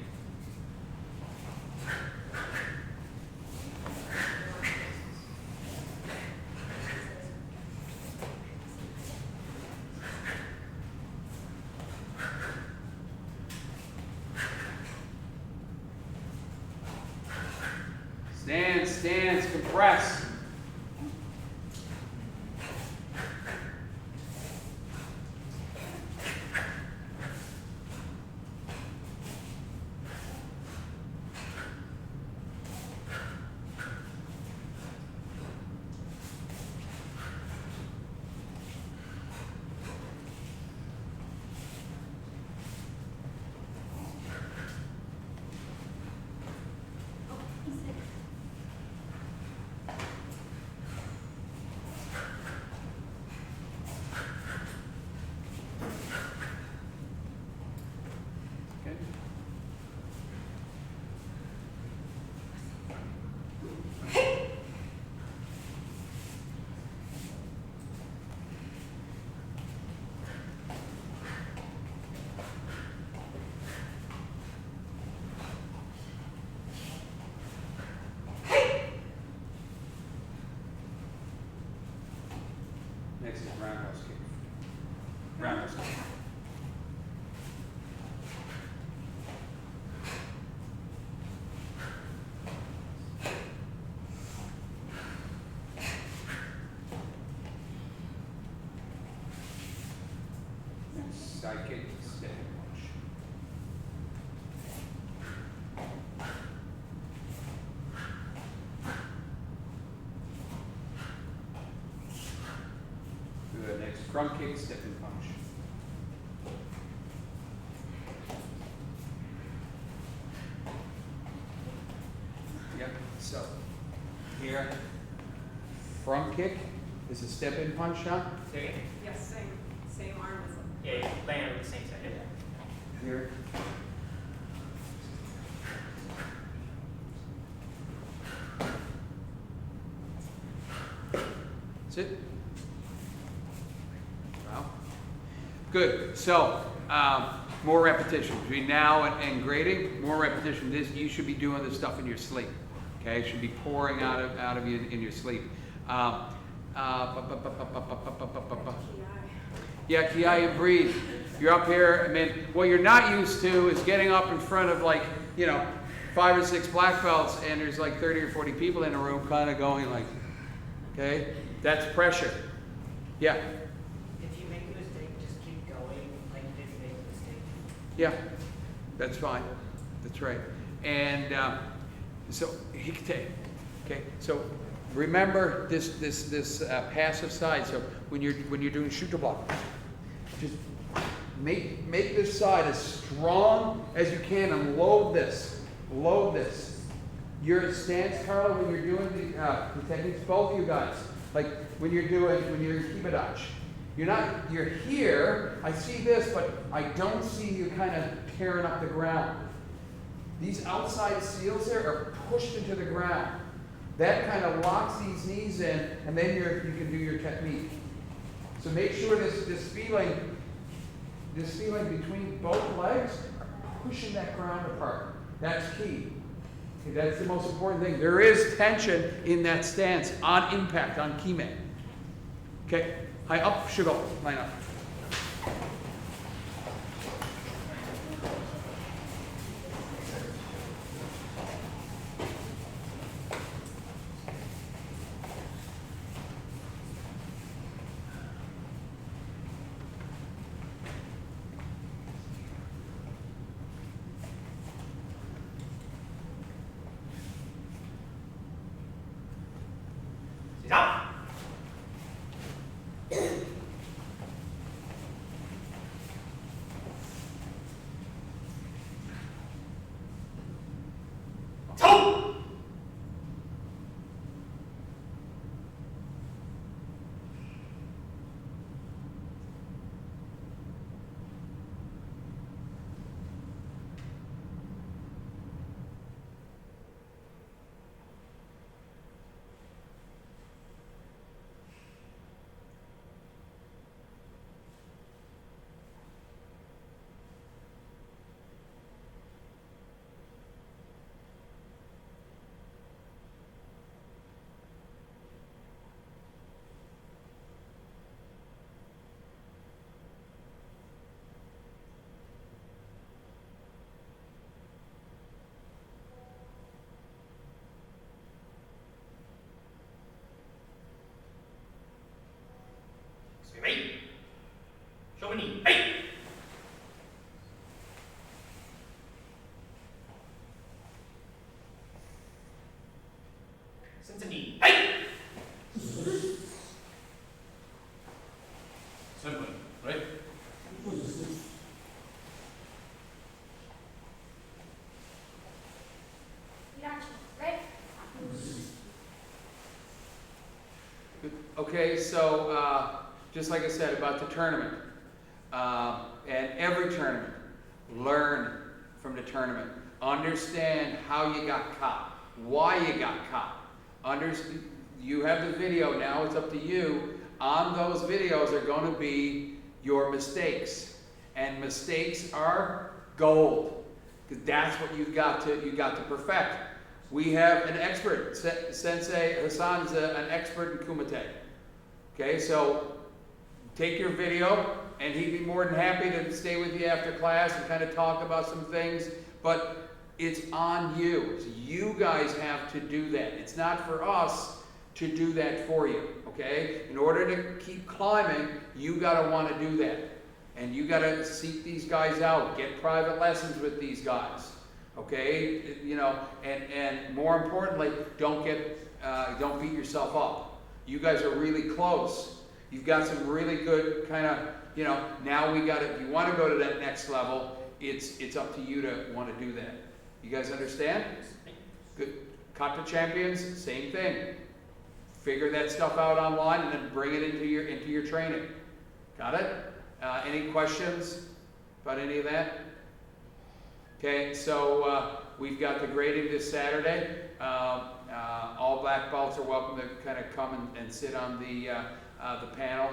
Stance, compress. next is roundhouse kick. Roundhouse kick. Side kick, stepping punch. Good. Next, front kick, stepping punch. Yep. So here, front kick is a step-in punch, huh? Say again. Yes, same arm as them. Yeah, you land on the same side. Here. That's it. Wow. Good. So, more repetition. Between now and grading, more repetition. This, you should be doing this stuff in your sleep. Okay? It should be pouring out of you in your sleep. Yeah, ki and breathe. You're up here, I mean, what you're not used to is getting up in front of 5 or 6 black belts and there's like 30 or 40 people in a room kind of going like, okay? That's pressure. Yeah. If you make a mistake, just keep going like you didn't make a mistake. Yeah, that's fine. That's right. And so, okay, so remember this passive side. So when you're doing shoot block, just make this side as strong as you can and load this. Load this. Your stance, Carla, when you're doing the techniques, both of you guys, like when you're in Kibadachi, you're here, I see this, but I don't see you kind of tearing up the ground. These outside seals here are pushed into the ground. That kind of locks these knees in, and then you can do your technique. So make sure this feeling between both legs are pushing that ground apart. That's key. Okay, that's the most important thing. There is tension in that stance on impact, on kime. Okay, high up, shigo, line up. Stop. Toe. Hey. Show me knee. Hey. Sensei knee. Hey. Simple, right? Gotcha, right? Okay, so just like I said about the tournament, and every tournament, learn from the tournament. Understand how you got caught, why you got caught. You have the video now, it's up to you. On those videos are going to be your mistakes. And mistakes are gold. Because that's what you've got to perfect. We have an expert. Sensei Hassan's an expert in kumite. Okay, so take your video, and he'd be more than happy to stay with you after class and kind of talk about some things, but it's on you. So you guys have to do that. It's not for us to do that for you, okay? In order to keep climbing, you gotta want to do that. And you gotta seek these guys out, get private lessons with these guys, okay? You know, and more importantly, don't beat yourself up. You guys are really close. You've got some really good kind of, you know, now we got to, if you want to go to that next level, it's up to you to want to do that. You guys understand? Good. Kata champions, same thing. Figure that stuff out online and then bring it into your training. Got it? Any questions about any of that? Okay, so we've got the grading this Saturday. All black belts are welcome to kind of come and sit on the panel.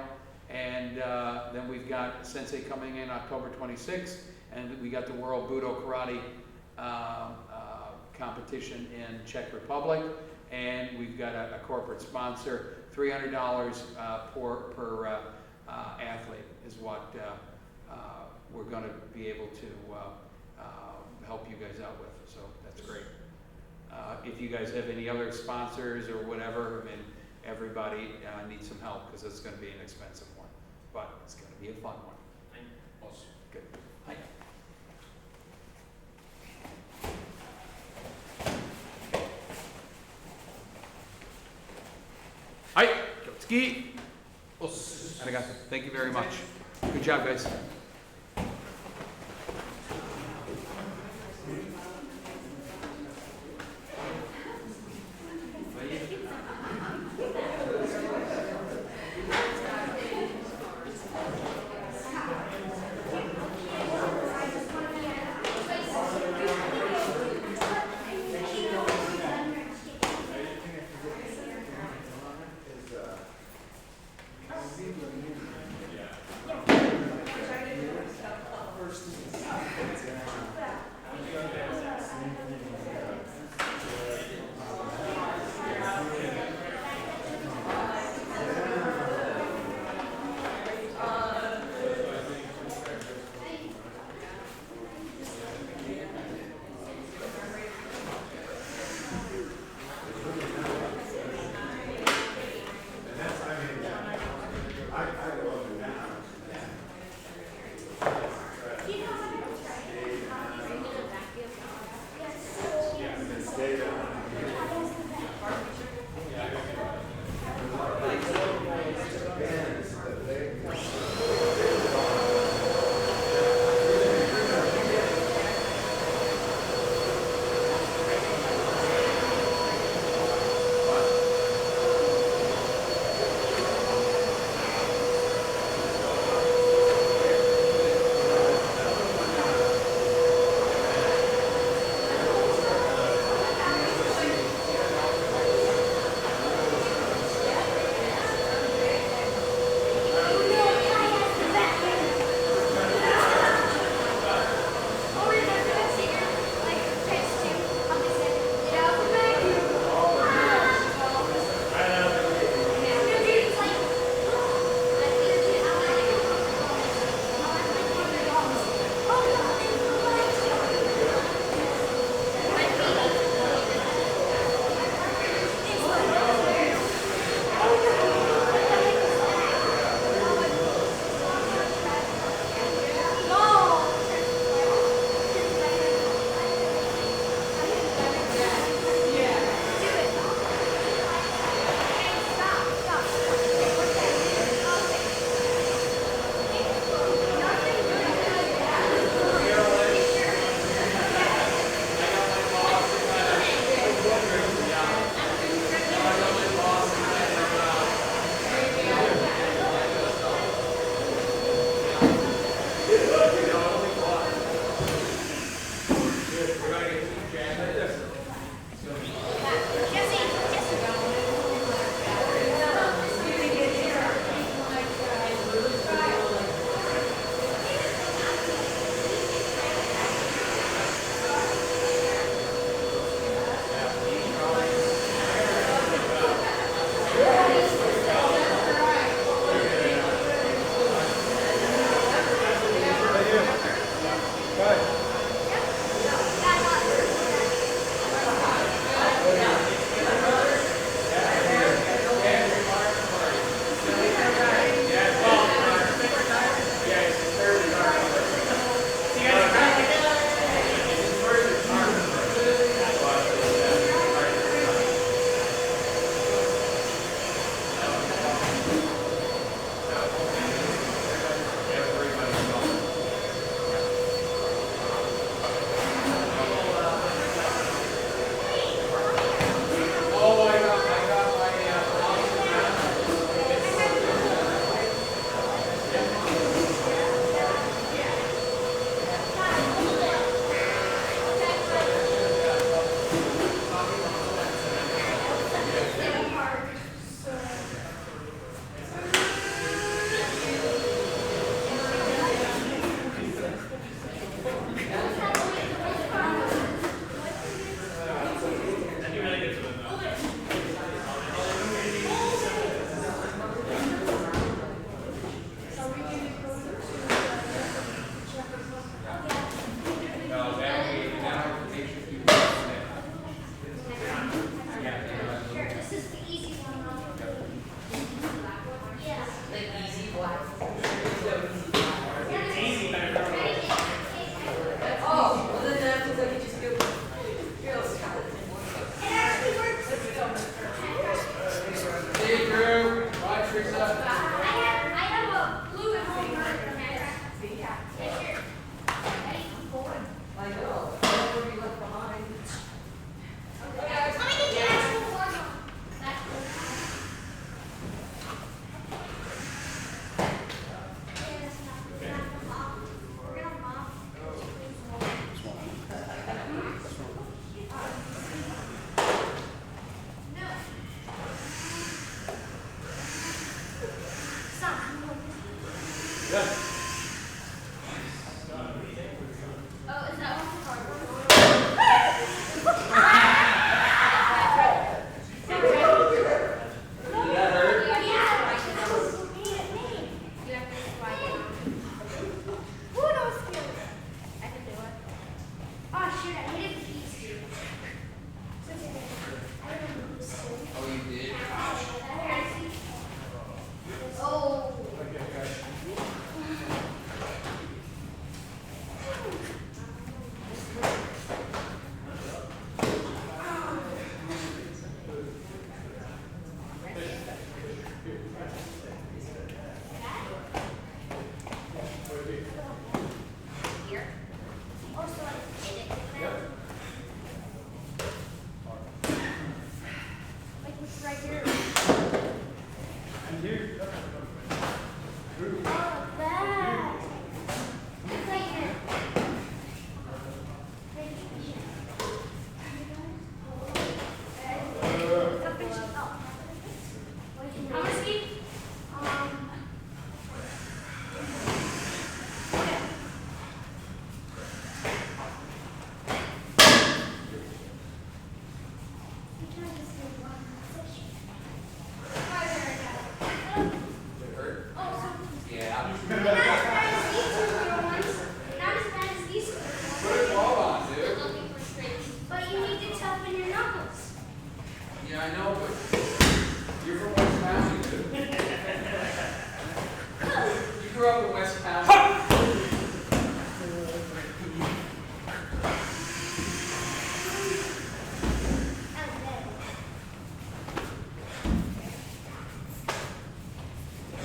And then we've got Sensei coming in October 26th, and we got the World Budo Karate competition in Czech Republic, and we've got a corporate sponsor. $300 per athlete is what we're going to be able to help you guys out with. So that's great. If you guys have any other sponsors or whatever, I mean, everybody needs some help because it's going to be an expensive one, but it's going to be a fun one. Awesome. Good. Hi. Hi. Ski. Arigato. Thank you very much. Good job, guys. Bad. It's like here. How much speed? Yeah. Not as bad as these two little ones. Not as bad as these two Put little a ones. ball on, dude. But you need to toughen your knuckles. Yeah, I know, but you're from West County, dude. You grew up in West County.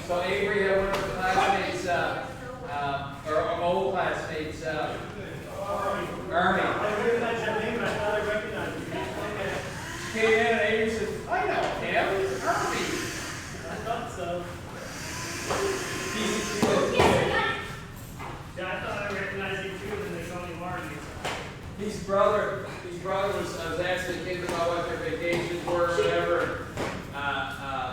So Avery had one of her classmates, or old classmates, Ernie. I recognize that name, and I thought I recognized it. Came in and Avery said, I know him, Ernie. I thought so. He's Yeah, I thought I recognized you too, and they called me Marty. His brother was, I was asking the kids about what their vacations were or whatever.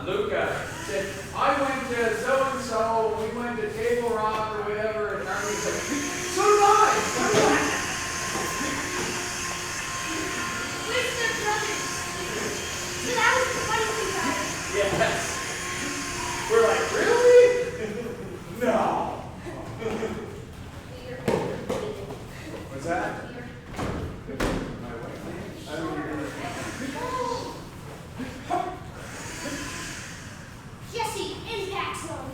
Luca said, I went to so-and-so, we went to Table Rock or whatever, and Ernie said, so did I, so did I. Where's their brothers? So that was the funny thing about it. Yes. We're like, really? No. What's that? Jesse, impact zone.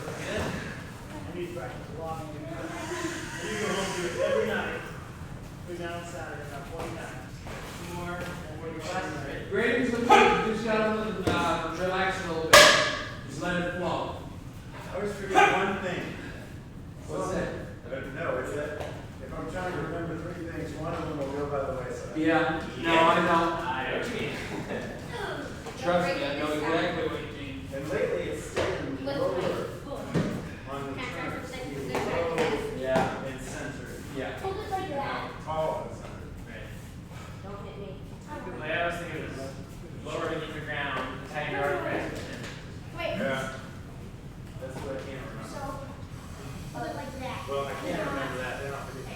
I need to practice a lot. And you go home and do it every night. We're down on Saturday, about 20 times. More than what your classes are. Grading's the point. Just gotta relax a little bit. Just let it flow. I always forget one thing. What's that? No, it's that if I'm trying to remember three things, one of them will go by the wayside. Yeah. No, I know. I know what you mean. Trust me, I know exactly what you mean. And lately it's staying lower on the trunk. Yeah. And censored. Yeah. Hold it like that. Tall and censored. Don't hit me. Like I was thinking it was lower beneath the ground, tighter arteries. Wait. Yeah. That's what I can't remember. So, hold it like that. Well, I can't remember that. Then I'll forget the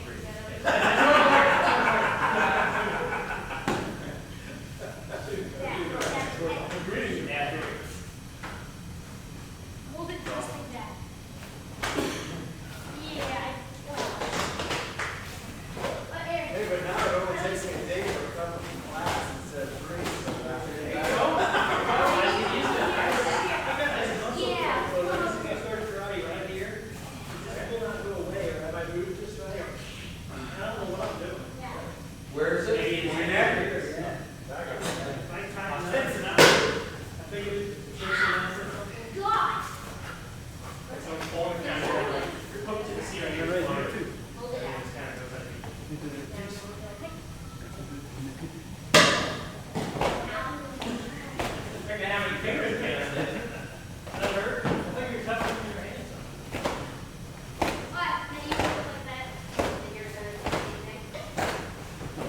three. Yeah. Hold it just like that. Yeah. Eric. Hey, but now it only takes me a day for a couple of class instead of three. So after that. Yeah. So when I started karate right here, it just will not go away, or have I moved just right? I don't know what I'm doing. Yeah. Where is it? Maybe it's In in there? My time is up. I think it was something. God. So it's falling down. You're hooked to the seat on your right here too. Hold it out. It's kind of goes like Figure out how many fingers can I fit. Does that hurt? I think you're tough with your hands. What? Then you hold it like that. Then you're gonna do the same thing.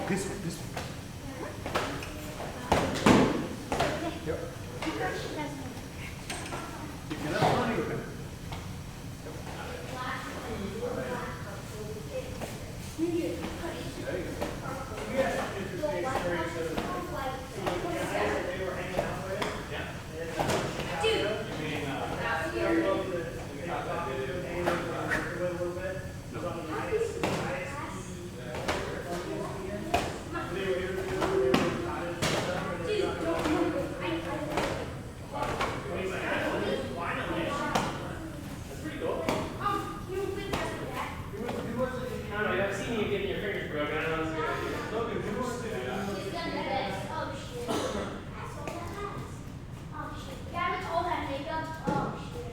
This. Yep. You're not funny with it. We had an interesting experience of the guys that they were hanging out with. Yeah. In Chicago. I love the and a little bit. It was on the ISP. They were interviewing, they were cottage and stuff, and they were talking about and he's like, I know this. Well, I know this. That's pretty cool. Who was it? I don't know, I've seen you getting your fingers broken. I don't know if it's a good idea. Logan, who wants to do that? Oh shit. Oh shit. Yeah, with all that makeup. Oh shit.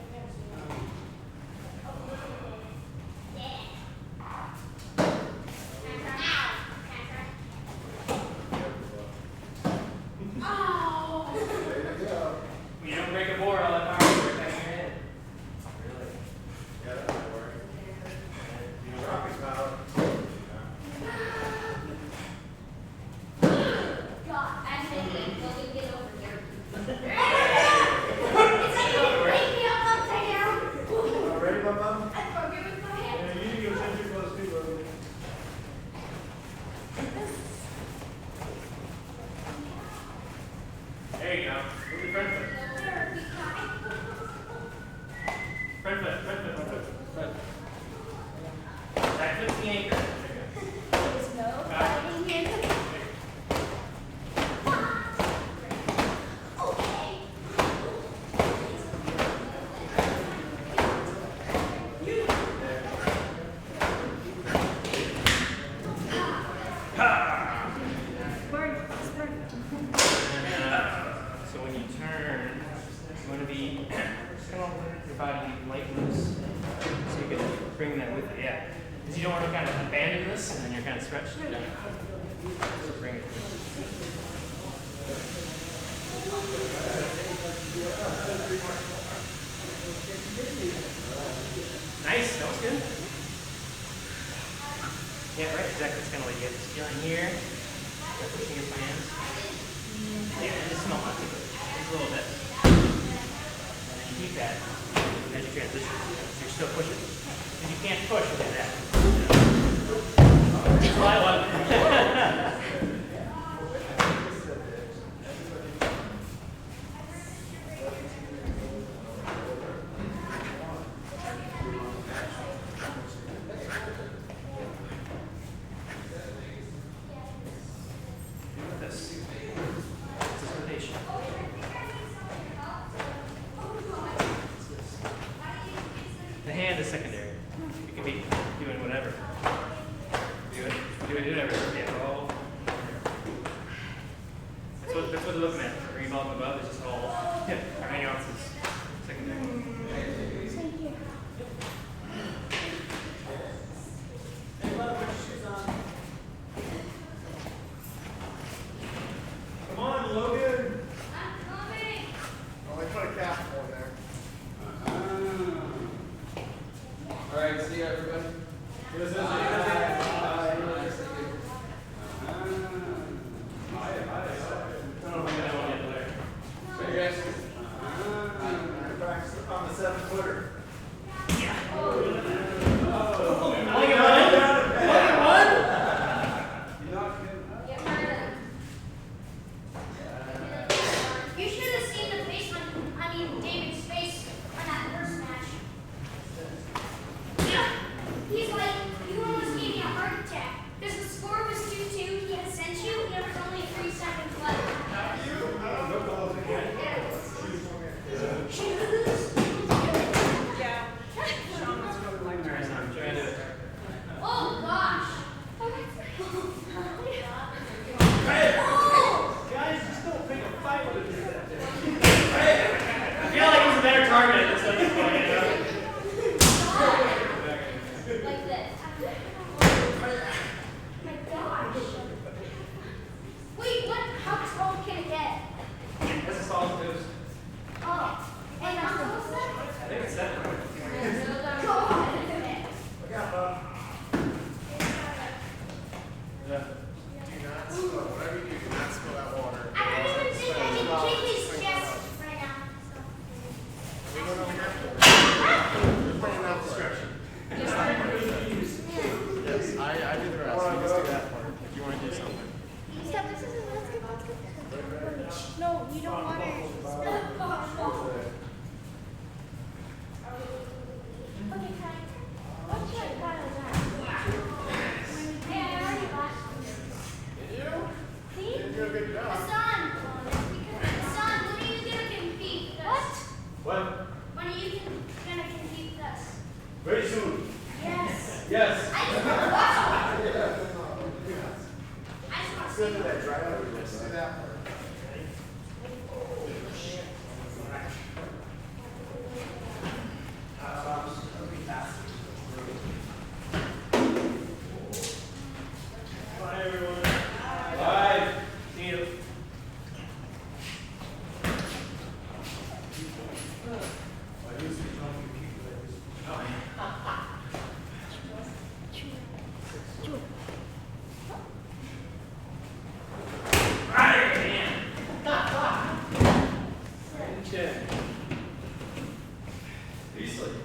Yeah. stretched? Yeah. So bring it. Nice, that was good. Yeah, right, exactly. It's kind of like you have this feeling here. You're pushing your hands. Yeah, and just smell it. Just a little bit. And then you keep that as you transition. So you're still pushing. If you can't push, look at that. Fly one. The hand is secondary. You can be doing whatever. Do whatever. Yeah, all. That's what they're looking at. Ring ball above is just all. Yeah, everything else is secondary. Come on, Logan. I'm coming. Oh, I put a cap on there. All right, see you, everybody. Practice on the 7-footer. You should have seen the face David's face on that first match. Yeah. He's like, you almost gave me a heart attack. Because the score was 2-2, he had sent you, and there was only 3 seconds left. Yeah. Sean was really like Alright, so I'm trying to. Oh gosh. Guys, just don't pick a fight with it. I feel like he's a better target at this at this point, you know? Like this. My gosh. Wait, what? How tall can it get? This is all it is. Oh. And how tall is that? I think it's 7. God. Look out, bud. Yeah. Do not spill. Whatever you do not spill that water. I don't even think I can kick his chest right now. We're playing out discretion. Yes, I do the rest. You just do that part if you want to do something. Stop, this isn't, let's go. No, you don't want to. Okay, fine. What's your part of that? Hey, I already lost. Did you? See? You did a good job. Hassan, when are you gonna compete with us? What? When are you gonna compete with us? Very soon. Yes. Yes. I just want to watch it. I just want to see Good for it. that dry out. Let's do that part. Bye, everyone. Bye. See you. Easily.